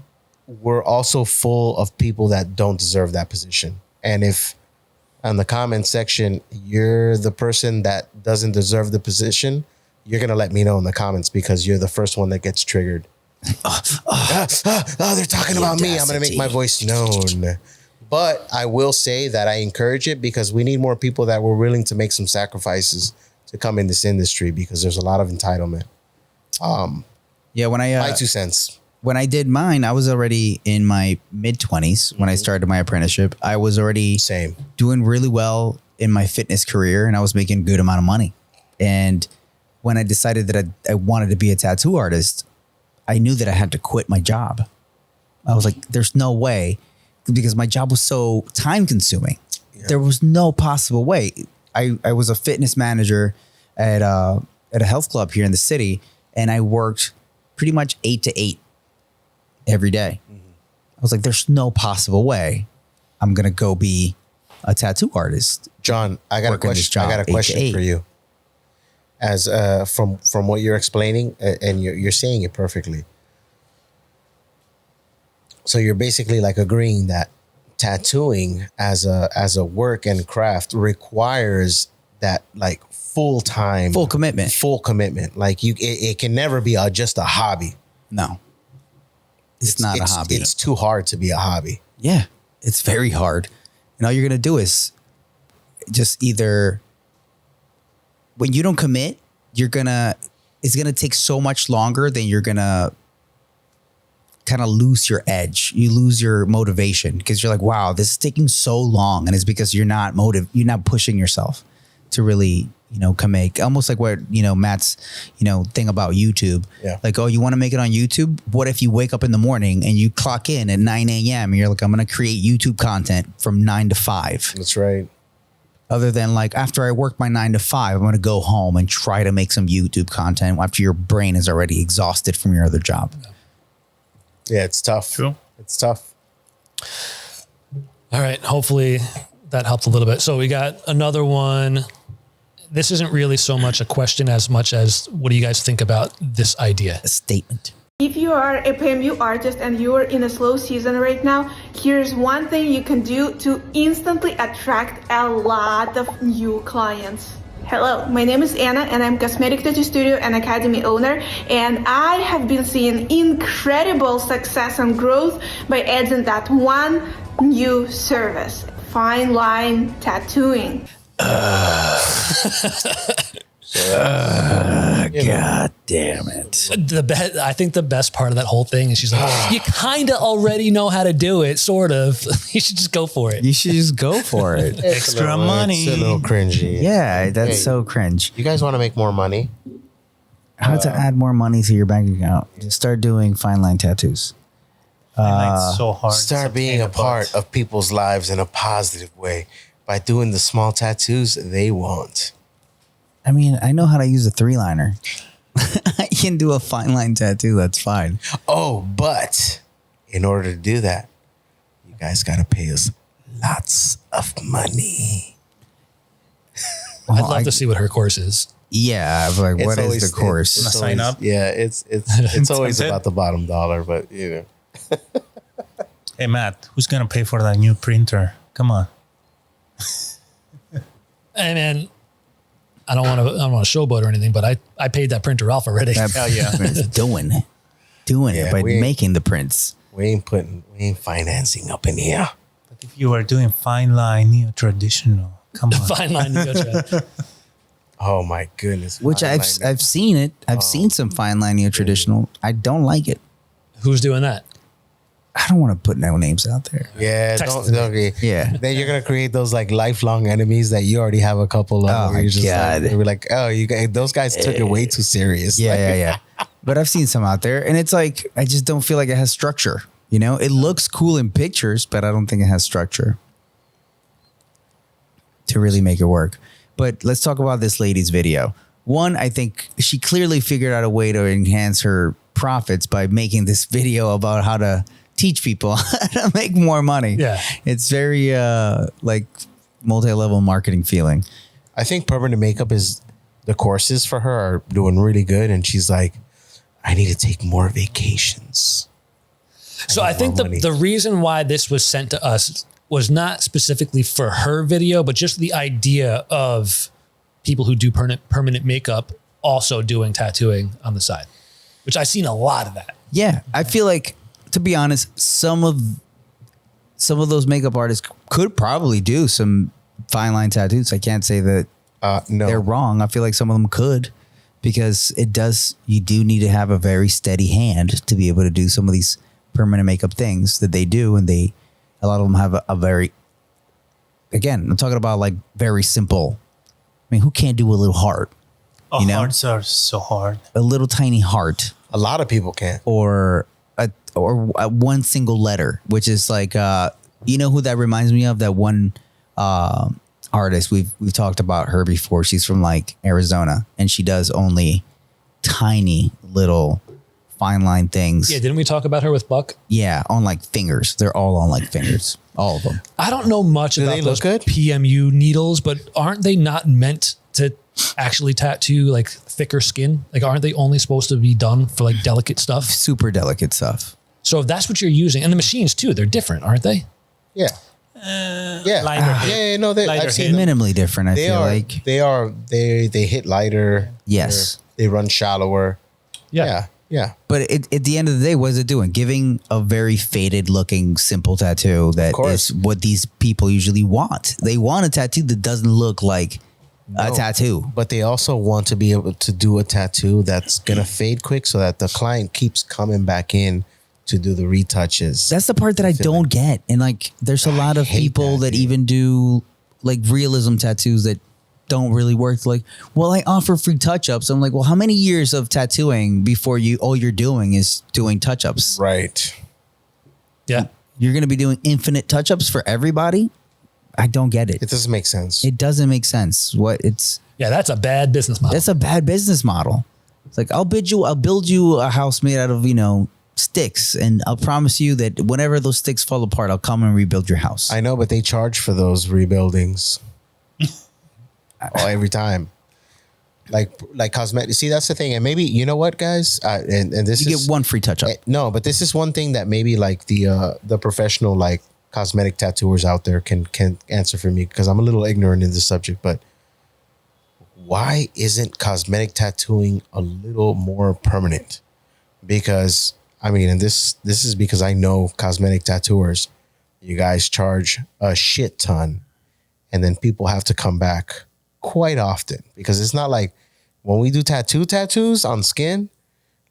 we're also full of people that don't deserve that position. And if on the comment section, you're the person that doesn't deserve the position, you're going to let me know in the comments because you're the first one that gets triggered. They're talking about me. I'm going to make my voice known. But I will say that I encourage it because we need more people that were willing to make some sacrifices to come in this industry because there's a lot of entitlement. Yeah, when my 2 cents. When I did mine, I was already in my mid-20s when I started my apprenticeship. I was already doing really well in my fitness career, and I was making a good amount of money. And when I decided that I wanted to be a tattoo artist, I knew that I had to quit my job. I was like, there's no way, because my job was so time-consuming. Yeah. There was no possible way. I was a fitness manager at a health club here in the city, and I worked pretty much 8 to 8 every day. I was like, there's no possible way I'm going to go be a tattoo artist. John, I got a question for you. As from what you're explaining, and you're saying it perfectly. So you're basically like agreeing that tattooing as a work and craft requires that like full commitment. Like it can never be just a hobby. No. It's not a hobby. It's too hard to be a hobby. Yeah, it's very hard. And all you're going to do is just either, when you don't commit, it's going to take so much longer than you're going to kind of lose your edge. You lose your motivation because you're like, wow, this is taking so long. And it's because you're not pushing yourself to really, commit. Almost like what, Matt's, thing about YouTube. Yeah. Like, oh, you want to make it on YouTube? What if you wake up in the morning and you clock in at 9 a.m. and you're like, I'm going to create YouTube content from 9 to 5. That's right. Other than like, after I work my 9 to 5, I'm going to go home and try to make some YouTube content after your brain is already exhausted from your other job. Yeah, it's tough. True. It's tough. All right. Hopefully that helped a little bit. So we got another one. This isn't really so much a question as much as what do you guys think about this idea? A statement. If you are a PMU artist and you are in a slow season right now, here's one thing you can do to instantly attract a lot of new clients. Hello, my name is Anna and I'm Cosmetic Tattoo Studio and Academy owner, and I have been seeing incredible success and growth by adding that one new service, fine line tattooing. God damn it. I think the best part of that whole thing is she's like, you kind of already know how to do it, sort of. You should just go for it. You should just go for it. Extra money. It's a little cringy. Yeah, that's so cringe. You guys want to make more money? How to add more money to your bank account? Just start doing fine line tattoos. It's so hard. Start being a part of people's lives in a positive way by doing the small tattoos they want. I mean, I know how to use a 3-liner. I can do a fine line tattoo. That's fine. Oh, but in order to do that, you guys got to pay us lots of money. Well, I'd love to see what her course is. Yeah, like what is the course? Sign up. Yeah, it's always about the bottom dollar, but Hey Matt, who's gonna pay for that new printer? Come on. Hey man, I don't want to showboat or anything, but I paid that printer off already. Hell yeah. doing it by making the prints. We ain't financing up in here. But if you are doing fine line neo-traditional, come on. Fine line neo-trad. Oh my goodness. Which I've seen it. I've seen some fine line neo-traditional. I don't like it. Who's doing that? I don't want to put no names out there. Yeah, Yeah. Then you're gonna create those like lifelong enemies that you already have a couple of. Oh my God. Like, we're like, oh, you guys, those guys took it way too serious. Yeah. But I've seen some out there, and it's like I just don't feel like it has structure. It looks cool in pictures, but I don't think it has structure to really make it work. But let's talk about this lady's video. One, I think she clearly figured out a way to enhance her profits by making this video about how to teach people how to make more money. Yeah. It's very like multi-level marketing feeling. I think permanent makeup is the courses for her are doing really good. And she's like, I need to take more vacations. So I think the reason why this was sent to us was not specifically for her video, but just the idea of people who do permanent makeup also doing tattooing on the side, which I've seen a lot of that. Yeah. I feel like, to be honest, some of those makeup artists could probably do some fine line tattoos. I can't say that no, they're wrong. I feel like some of them could, because you do need to have a very steady hand to be able to do some of these permanent makeup things that they do. And a lot of them have a very, again, I'm talking about like very simple. I mean, who can't do a little heart? Oh, hearts are so hard. A little tiny heart. a lot of people can't. Or one single letter, which is like, you know who that reminds me of? That one artist. We've talked about her before. She's from like Arizona, and she does only tiny little fine line things. Yeah, didn't we talk about her with Buck? Yeah, on like fingers. They're all on like fingers. All of them. I don't know much about those PMU needles, but aren't they not meant to actually tattoo like thicker skin? Like, aren't they only supposed to be done for like delicate stuff? Super delicate stuff. So if that's what you're using, and the machines too, they're different, aren't they? Yeah. Lighter. Yeah, no, I've seen them. Minimally different. I feel like they hit lighter. Yes. They run shallower. Yeah. But at the end of the day, what is it doing? Giving a very faded looking, simple tattoo that is what these people usually want. They want a tattoo that doesn't look like a tattoo. But they also want to be able to do a tattoo that's going to fade quick so that the client keeps coming back in to do the retouches. That's the part that I don't get. And like, there's a lot of people that even do like realism tattoos that don't really work. Like, well, I offer free touch-ups. I'm like, well, how many years of tattooing before all you're doing is doing touch-ups? Right. Yeah. You're going to be doing infinite touch-ups for everybody? I don't get it. It doesn't make sense. It doesn't make sense. Yeah, that's a bad business model. That's a bad business model. It's like, I'll build you a house made out of, sticks, and I'll promise you that whenever those sticks fall apart, I'll come and rebuild your house. I know, but they charge for those rebuildings. Every time. Like cosmetic. See, that's the thing. And maybe, you know what, guys? And this you get one free touch up. No, but this is one thing that maybe like the professional like cosmetic tattooers out there can answer for me, because I'm a little ignorant in this subject. But why isn't cosmetic tattooing a little more permanent? Because I mean, and this is because I know cosmetic tattooers. You guys charge a shit ton, and then people have to come back quite often, because it's not like when we do tattoos on skin,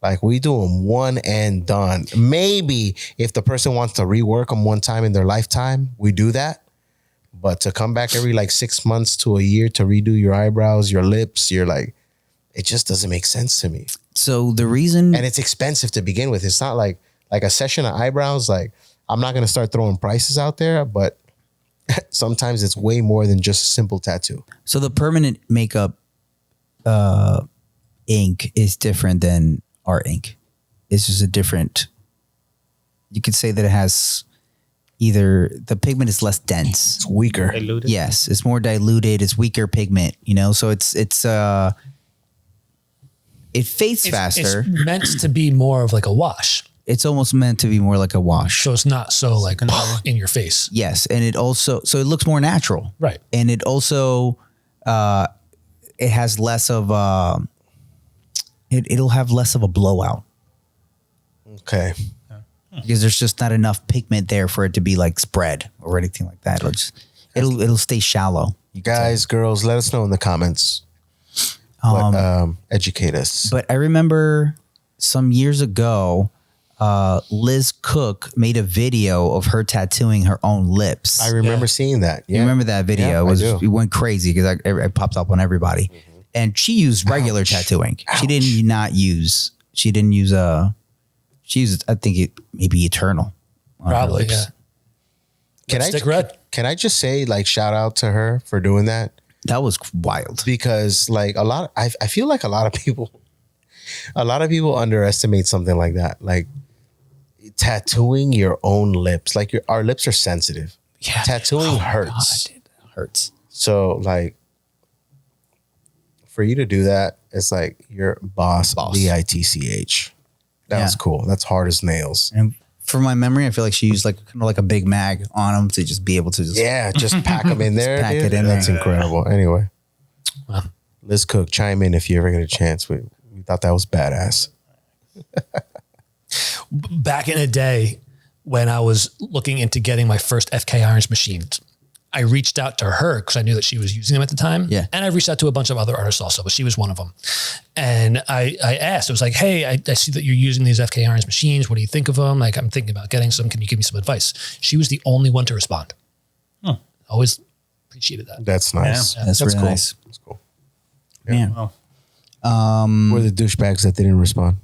like we do them one and done. Maybe if the person wants to rework them one time in their lifetime, we do that. But to come back every like 6 months to a year to redo your eyebrows, your lips, you're like, it just doesn't make sense to me. So the reason, and it's expensive to begin with. It's not like a session of eyebrows. Like, I'm not going to start throwing prices out there, but sometimes it's way more than just a simple tattoo. So the permanent makeup ink is different than our ink. It's just a different, you could say that it has either the pigment is less dense. It's weaker. Diluted. Yes, it's more diluted. It's weaker pigment, so it fades faster. It's meant to be more of like a wash. It's almost meant to be more like a wash. So it's not so like in your face. Yes. And it also, so it looks more natural. Right. And it also, it has less of, it'll have less of a blowout. Okay. Because there's just not enough pigment there for it to be like spread or anything like that. It'll stay shallow. Guys, girls, let us know in the comments. Educate us. But I remember some years ago, Liz Cook made a video of her tattooing her own lips. I remember seeing that. Yeah. You remember that video? Yeah, it went crazy because it popped up on everybody. Mm-hmm. And she used regular tattooing. Ouch. She used I think it maybe Eternal. Probably, yeah. Can I just say, like, shout out to her for doing that? That was wild. Because like I feel like a lot of people underestimate something like that. Like tattooing your own lips. Like our lips are sensitive. Yeah. Tattooing hurts. God, it hurts. So like for you to do that, it's like your boss. BITCH. That was cool. That's hard as nails. And from my memory, I feel like she used like kind of like a big mag on them to just be able to just pack them in there. pack dude. it in That's there. incredible. Anyway, Wow. Liz Cook, chime in if you ever get a chance. We thought that was badass. Back in the day when I was looking into getting my first FK irons machines, I reached out to her because I knew that she was using them at the time. Yeah. And I reached out to a bunch of other artists also, but she was one of them. And I asked, I was like, hey, I see that you're using these FK irons machines. What do you think of them? Like, I'm thinking about getting some. Can you give me some advice? She was the only one to respond. Always appreciated that. That's nice. Yeah. That's really cool. nice. That's cool. Man. Wow. We're the douchebags that didn't respond.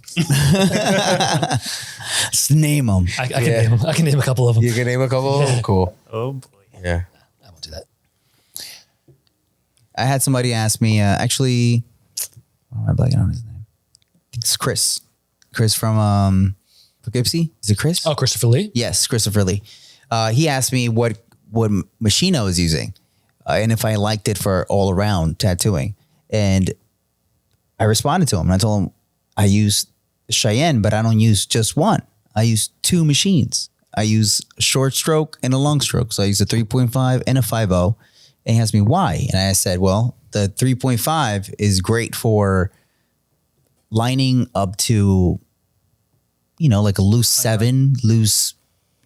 Just name them. I can name them. I can name a couple of them. You can name a couple of them? Cool. Oh boy. Yeah. I won't do that. I had somebody ask me, actually, why am I blanking on his name? It's Chris. Chris from Poughkeepsie. Is it Chris? Oh, Christopher Lee? Yes, Christopher Lee. He asked me what machine I was using and if I liked it for all around tattooing. And I responded to him and I told him I use Cheyenne, but I don't use just one. I use two machines. I use a short stroke and a long stroke. So I use a 3.5 and a 5.0. And he asked me why. And I said, well, the 3.5 is great for lining up to, you know, like a loose 7, loose,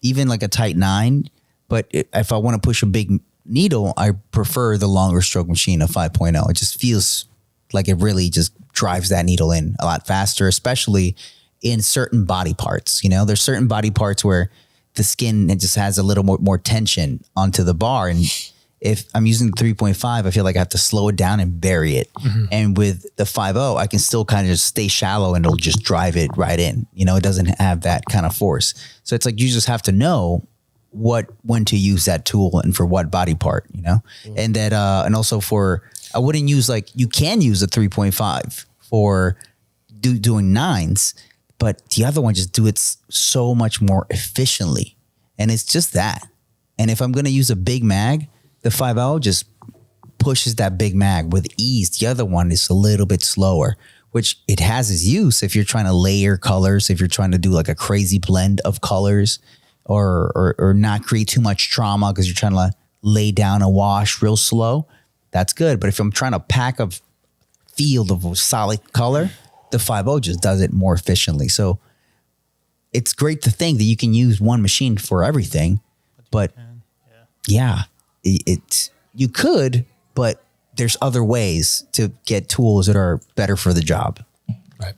even like a tight 9. But if I want to push a big needle, I prefer the longer stroke machine, a 5.0. It just feels like it really just drives that needle in a lot faster, especially in certain body parts. You know, there's certain body parts where the skin, it just has a little more tension onto the bar. And if I'm using the 3.5, I feel like I have to slow it down and bury it. And with the 5.0, I can still kind of just stay shallow and it'll just drive it right in. You know, it doesn't have that kind of force. So it's like you just have to know when to use that tool and for what body part, you know? And that and also I wouldn't use, like, you can use a 3.5 for doing 9s, but the other one just do it so much more efficiently. And it's just that. And if I'm going to use a big mag, the 5.0 just pushes that big mag with ease. The other one is a little bit slower, which it has its use if you're trying to layer colors, if you're trying to do like a crazy blend of colors, or not create too much trauma because you're trying to lay down a wash real slow. That's good. But if I'm trying to pack a field of a solid color, the 5.0 just does it more efficiently. So it's great to think that you can use one machine for everything, but yeah, you could, but there's other ways to get tools that are better for the job. Right.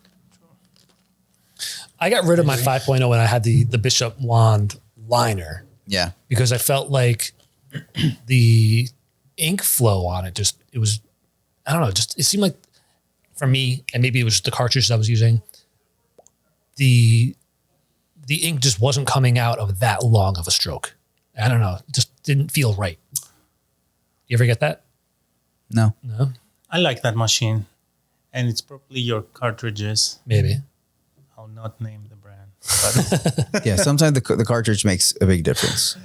I got rid of my 5.0 when I had the Bishop wand liner. Yeah. Because I felt like the ink flow on it it was, I don't know, it seemed like for me, and maybe it was just the cartridges I was using, the ink just wasn't coming out of that long of a stroke. I don't know. It just didn't feel right. You ever get that? No. I like that machine, and it's probably your cartridges. Maybe. I'll not name the brand, but Yeah. Sometimes the cartridge makes a big difference.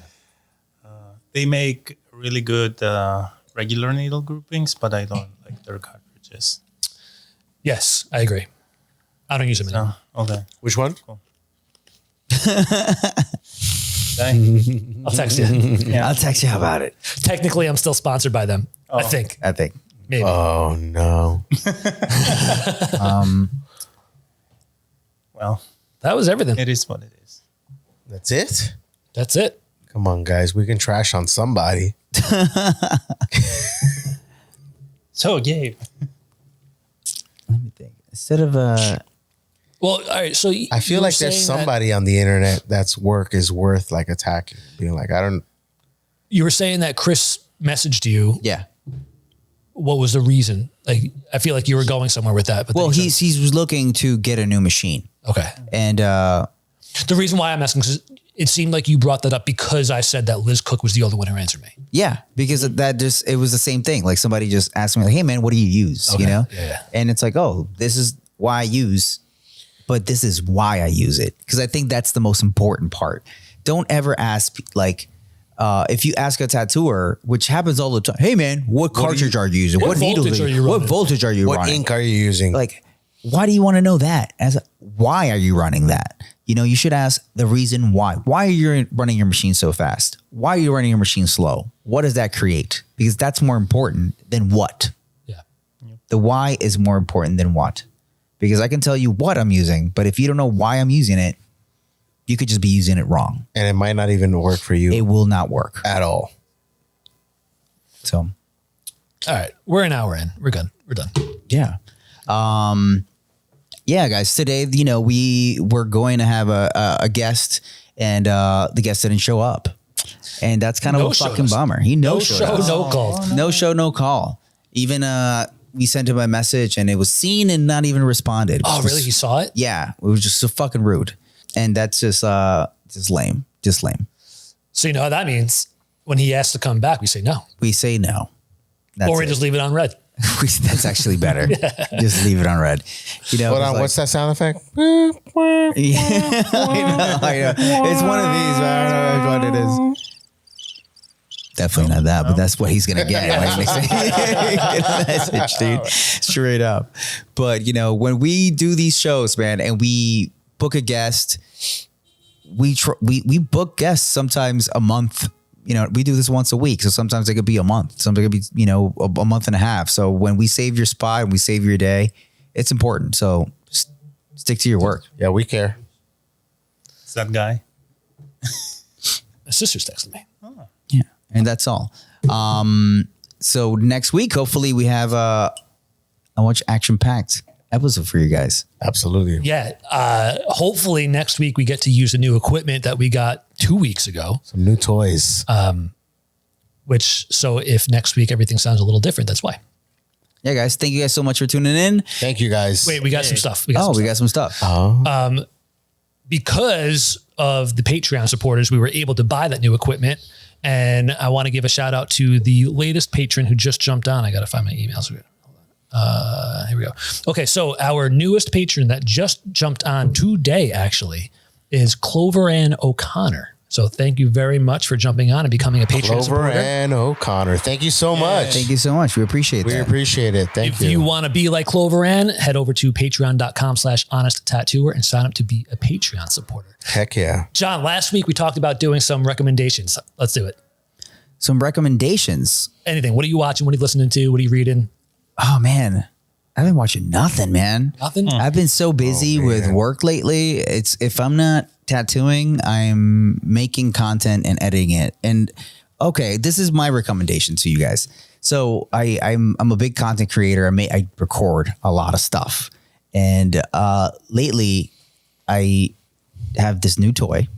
they make really good regular needle groupings, but I don't like their cartridges. Yes, I agree. I don't use them anymore. Okay. Which one? Cool. Dang. I'll text you. I'll text you about it. Technically, I'm still sponsored by them. I think. Maybe. Oh, no. Well, That was everything. it is what it is. That's it? That's it. Come on, guys. We can trash on somebody. So, Gabe, Let me think. Instead of Well, all right. So I feel like there's somebody on the internet that's work is worth like attacking. Being like, You were saying that Chris messaged you. yeah. What was the reason? Like, I feel like you were going somewhere with that. But Well, then you he was looking to get a new machine, said- okay. and The reason why I'm asking is it seemed like you brought that up because I said that Liz Cook was the only one who answered me. yeah, because it was the same thing. Like somebody just asked me, like, "Hey, man, what do you use?" Okay. You know, Yeah. and it's like, "Oh, this is why I use," but this is why I use it because I think that's the most important part. Don't ever ask like. If you ask a tattooer, which happens all the time, hey man, what cartridge are you using? What needle voltage are you What running? voltage are you what running? ink are you using? Like, why do you want to know that? Why are you running that? you should ask the reason why. Why are you running your machine so fast? Why are you running your machine slow? What does that create? Because that's more important than what. Yeah. The why is more important than what. Because I can tell you what I'm using, but if you don't know why I'm using it, you could just be using it wrong. And it might not even work for you. It will not work at all. So, all right, we're an hour in. We're good. We're done. Yeah. Yeah, guys, today, we're going to have a guest, and the guest didn't show up. And that's kind of a fucking bummer. He no show, no call. No show, no call. Even we sent him a message and it was seen and not even responded. Oh, really? He saw it? Yeah. It was just so fucking rude. And that's just lame. Just lame. So you know how that means? When he asks to come back, we say no. We say no. That's or we just leave it on red. That's actually better. Just leave it on red. Hold on, what's that sound effect? Yeah, I know. It's one of these, but I don't know what it is. Definitely not that, but that's what he's gonna get. Message, dude. Straight up. But when we do these shows, man, and we book a guest, we book guests sometimes a month. We do this once a week. So sometimes it could be a month. Sometimes it could be, a month and a half. So when we save your spot and we save your day, it's important. So just stick to your work. Yeah, we care. Is that guy? My sister's texting me. Oh. Yeah. And that's all. So next week, hopefully we have a much action-packed episode for you guys. Absolutely. Yeah. Hopefully next week we get to use the new equipment that we got 2 weeks ago. Some new toys. So if next week everything sounds a little different, that's why. Yeah, guys. Thank you guys so much for tuning in. Thank you, guys. Wait, we got some stuff. We got some stuff. Oh. Because of the Patreon supporters, we were able to buy that new equipment. And I want to give a shout out to the latest patron who just jumped on. I got to find my emails. Here we go. Okay, so our newest patron that just jumped on today actually is Clover Ann O'Connor. So thank you very much for jumping on and becoming a Patreon supporter. Clover Ann O'Connor. Thank you so much. Thank you so much. We appreciate that. We appreciate it. Thank you. If you want to be like Clover Ann, head over to patreon.com/honest tattooer and sign up to be a Patreon supporter. Heck yeah. John, last week we talked about doing some recommendations. Let's do it. Some recommendations. Anything. What are you watching? What are you listening to? What are you reading? Oh, man. I've been watching nothing, man. Nothing? I've been so busy with work lately. If I'm not tattooing, I'm making content and editing it. And okay, this is my recommendation to you guys. So I'm a big content creator. I record a lot of stuff. And lately I have this new toy.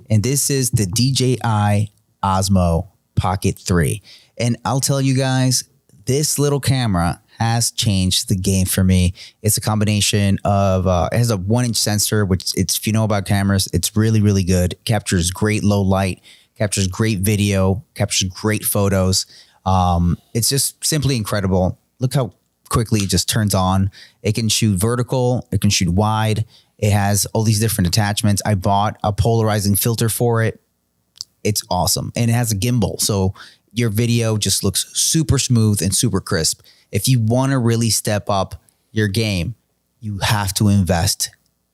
And this is the DJI Osmo Pocket 3. And I'll tell you guys, this little camera has changed the game for me. It's a combination of, it has a 1-inch sensor, which if you know about cameras, it's really, really good. Captures great low light, captures great video, captures great photos. It's just simply incredible. Look how quickly it just turns on. It can shoot vertical. It can shoot wide. It has all these different attachments. I bought a polarizing filter for it. It's awesome. And it has a gimbal. So your video just looks super smooth and super crisp. If you want to really step up your game, you have to invest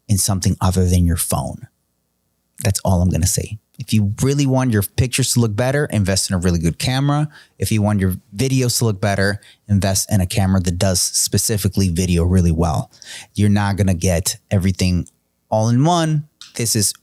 in something other than your phone. That's all I'm going to say. If you really want your pictures to look better, invest in a really good camera. If you want your videos to look better, invest in a camera that does specifically video really well. You're not going to get everything all in one. This is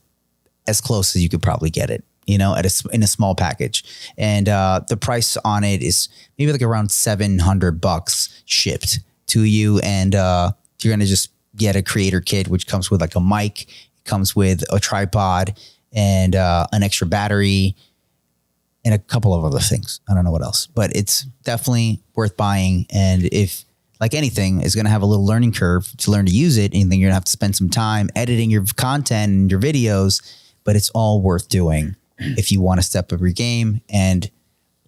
as close as you could probably get it, in a small package. And the price on it is maybe like around $700 shipped to you. And you're going to just get a creator kit, which comes with like a mic, it comes with a tripod and an extra battery and a couple of other things. I don't know what else, but it's definitely worth buying. And if, like anything, is going to have a little learning curve to learn to use it, and then you're going to have to spend some time editing your content and your videos, but it's all worth doing if you want to step up your game and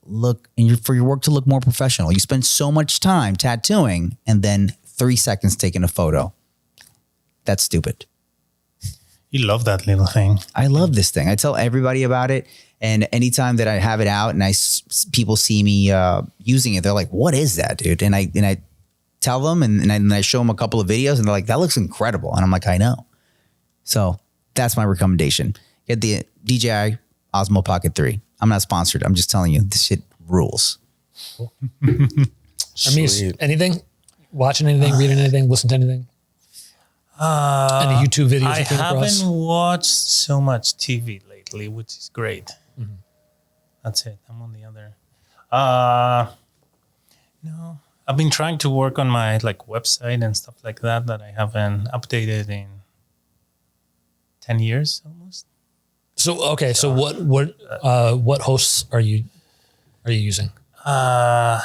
look for your work to look more professional. You spend so much time tattooing and then 3 seconds taking a photo. That's stupid. You love that little thing. I love this thing. I tell everybody about it. And anytime that I have it out and people see me using it, they're like, what is that, dude? And I tell them and I show them a couple of videos and they're like, that looks incredible. And I'm like, I know. So That's my recommendation. Get the DJI Osmo Pocket 3. I'm not sponsored. I'm just telling you, this shit rules. Ermis, anything? Watching anything, reading anything, listening to anything? Any YouTube videos? I haven't watched so much TV lately, which is great. Mm-hmm. That's it. I'm on the other. No, I've been trying to work on my website and stuff like that I haven't updated in 10 years almost. So okay, so what hosts are you using? I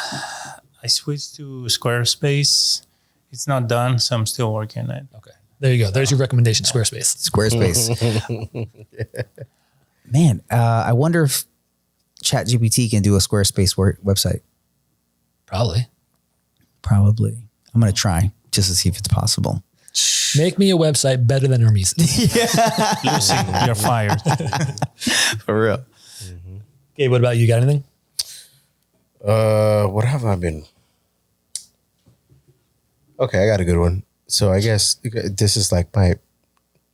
switched to Squarespace. It's not done, so I'm still working on it. Okay, there you go. There's your recommendation, Squarespace. Man, I wonder if ChatGPT can do a Squarespace website. Probably. I'm going to try just to see if it's possible. Make me a website better than Ermis. Lucy, you're fired. For real. Mm-hmm. Gabe, what about you? Got anything? What have I been? Okay, I got a good one. So I guess this is like my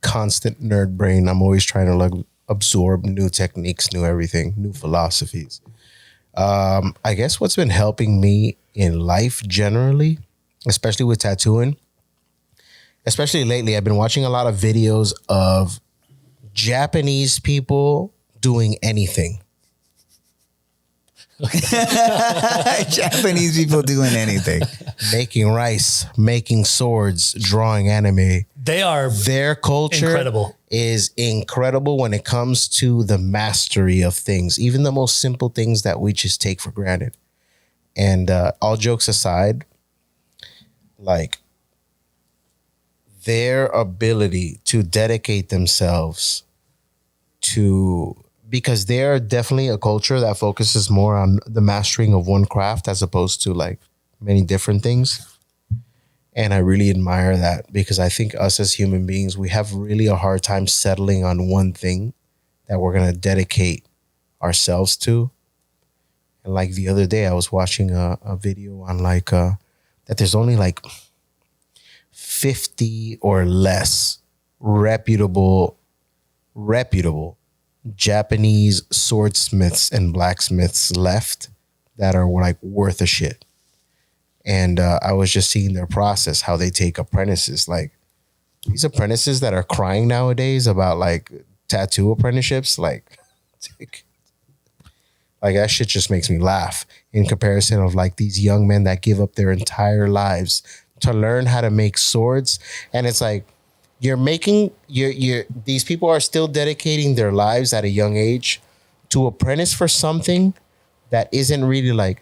constant nerd brain. I'm always trying to absorb new techniques, new everything, new philosophies. I guess what's been helping me in life generally, especially with tattooing, especially lately, I've been watching a lot of videos of Japanese people doing anything. Japanese people doing anything. Making rice, making swords, drawing anime. Their culture incredible. Is incredible when it comes to the mastery of things, even the most simple things that we just take for granted. And all jokes aside, their ability to dedicate themselves to, because they're definitely a culture that focuses more on the mastering of one craft as opposed to many different things. And I really admire that, because I think us as human beings, we have really a hard time settling on one thing that we're going to dedicate ourselves to. And the other day, I was watching a video on that there's only 50 or less reputable Japanese swordsmiths and blacksmiths left that are worth a shit. And I was just seeing their process, how they take apprentices. These apprentices that are crying nowadays about tattoo apprenticeships, that shit just makes me laugh in comparison of these young men that give up their entire lives to learn how to make swords. And it's these people are still dedicating their lives at a young age to apprentice for something that isn't really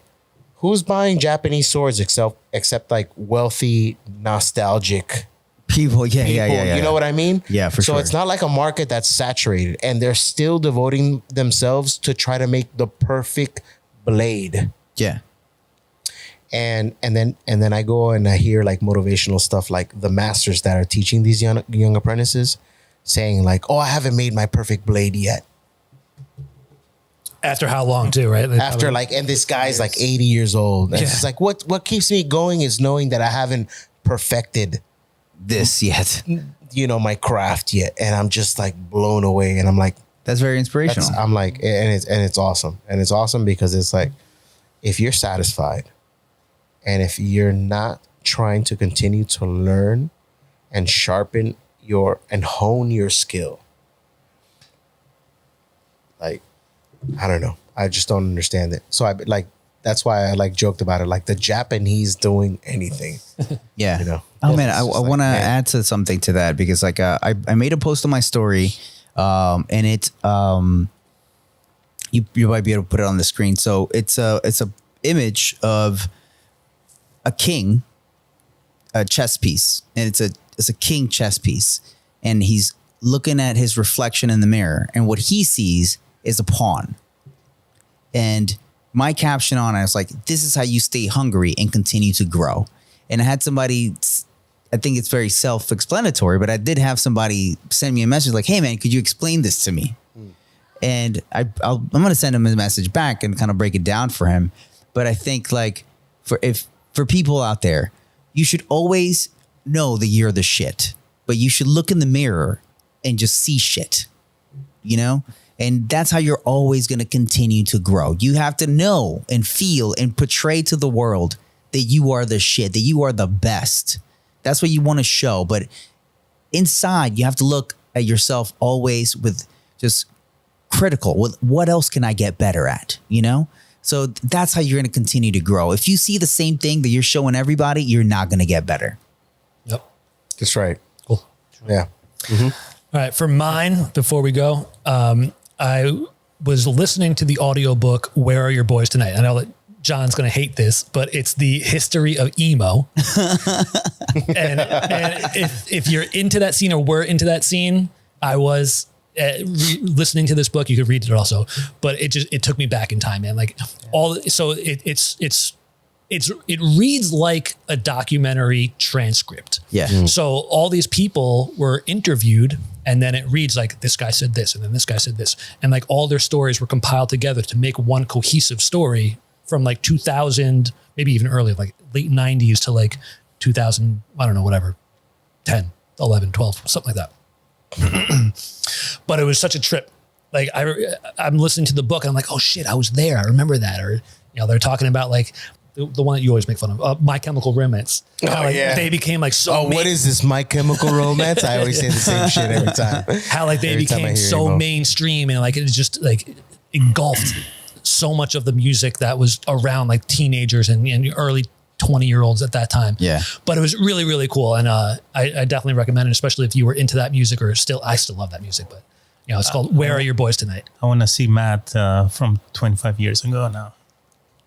who's buying Japanese swords except wealthy, nostalgic people. Yeah. You know what I mean? Yeah, for sure. So it's not a market that's saturated, and they're still devoting themselves to try to make the perfect blade. Yeah. And then I go and I hear motivational stuff, the masters that are teaching these young apprentices saying oh, I haven't made my perfect blade yet. After how long too, right? After and this guy's 80 years old. And it's what keeps me going is knowing that I haven't perfected this yet, my craft yet. And I'm just blown away. And I'm that's very inspirational. I'm and it's awesome. And it's awesome because it's if you're satisfied and if you're not trying to continue to learn and sharpen and hone your skill, I don't know. I just don't understand it. So that's why I joked about it. The Japanese doing anything. Yeah. Oh man, I want to add to something to that, because I made a post on my story, and it you might be able to put it on the screen. So it's a image of a king, a chess piece, and it's a king chess piece, and he's looking at his reflection in the mirror, and what he sees is a pawn. And my caption on it was this is how you stay hungry and continue to grow. And I had somebody, I think it's very self-explanatory, but I did have somebody send me a message hey man, could you explain this to me? And I'm going to send him a message back and kind of break it down for him. But I think for people out there, you should always know that you're the shit, but you should look in the mirror and just see shit, you know? And that's how you're always going to continue to grow. You have to know and feel and portray to the world that you are the shit, that you are the best. That's what you want to show. But inside, you have to look at yourself always with just critical, with what else can I get better at, you know? So that's how you're going to continue to grow. If you see the same thing that you're showing everybody, you're not going to get better. Yep. That's right. Cool. Yeah. Mm-hmm. All right. For mine, before we go, I was listening to the audiobook, Where Are Your Boys Tonight? I know that John's going to hate this, but it's the history of emo. and if you're into that scene or were into that scene, I was listening to this book. You could read it also, but it took me back in time, man. Like it reads like a documentary transcript. Yeah. So all these people were interviewed, and then it reads like this guy said this, and then this guy said this, and like all their stories were compiled together to make one cohesive story from like 2000, maybe even earlier, like late 90s to like 2000, I don't know, whatever, 10, 11, 12, something like that. But it was such a trip. Like I'm listening to the book and I'm like, oh shit, I was there. I remember that. Or, you know, they're talking about like the one that you always make fun of, My Chemical Romance. Like, yeah. They became like so. Oh, what is this, My Chemical Romance? I always say the same shit every time. How like they became so mainstream and like it just like engulfed so much of the music that was around like teenagers and early 20-year-olds at that time. Yeah. But it was really, really cool. And I definitely recommend it, especially if you were into that music or I still love that music, but you know, it's called Where Are Your Boys Tonight? I want to see Matt from 25 years ago now.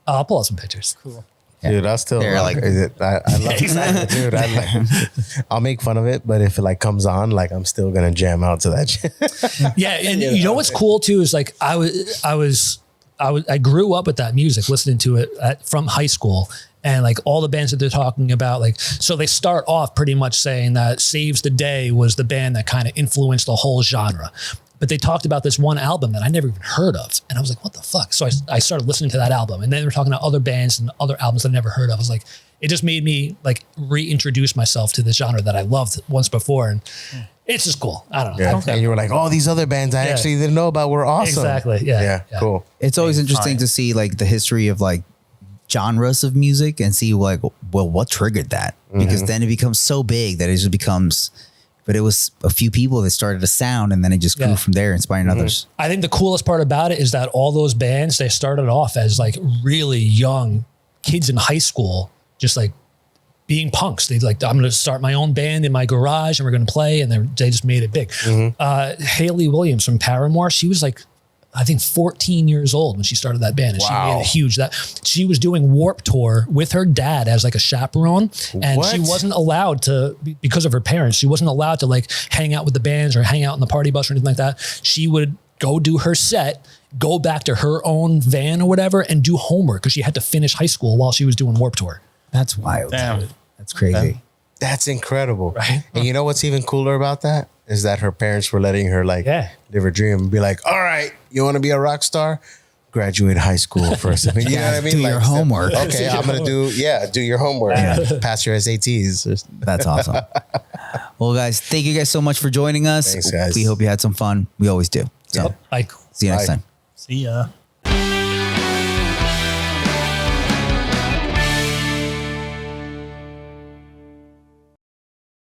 I'll pull out some pictures. Cool. Dude, I still like it. I love it. Dude, I'll make fun of it, but if it like comes on, like I'm still gonna jam out to that shit. Yeah, and you know what's cool too is like I grew up with that music, listening to it from high school, and like all the bands that they're talking about, like, so they start off pretty much saying that Saves the Day was the band that kind of influenced the whole genre. But they talked about this one album that I never even heard of. And I was like, what the fuck? So I started listening to that album, and then they were talking about other bands and other albums I never heard of. I was like, it just made me like reintroduce myself to the genre that I loved once before. And it's just cool. I don't know. Yeah. And you were like, oh, these other bands I actually didn't know about were awesome. Exactly. Yeah. Cool. It's always interesting to see like the history of like genres of music and see like, well, what triggered that? Because then it becomes so big that it just becomes, but it was a few people that started a sound and then it just grew from there, inspiring others. I think the coolest part about it is that all those bands, they started off as like really young kids in high school, just like being punks. They like, I'm going to start my own band in my garage and we're going to play. And they just made it big. Hayley Williams from Paramore, she was like, I think 14 years old when she started that band, and she made it huge. That she was doing Warped Tour with her dad as like a chaperone, and she wasn't allowed to, because of her parents, she wasn't allowed to like hang out with the bands or hang out in the party bus or anything like that. She would go do her set, go back to her own van or whatever, and do homework because she had to finish high school while she was doing Warped Tour. That's wild. Damn. That's crazy. That's incredible. Right? And you know what's even cooler about that? Is that her parents were letting her like live her dream and be like, all right, you want to be a rock star? Graduate high school first. You know what I mean? Do like, your homework. Okay, I'm going to do your homework. Pass your SATs. That's awesome. Well, guys, thank you guys so much for joining us. Thanks, guys. We hope you had some fun. We always do. So Bye. see you next time. See ya.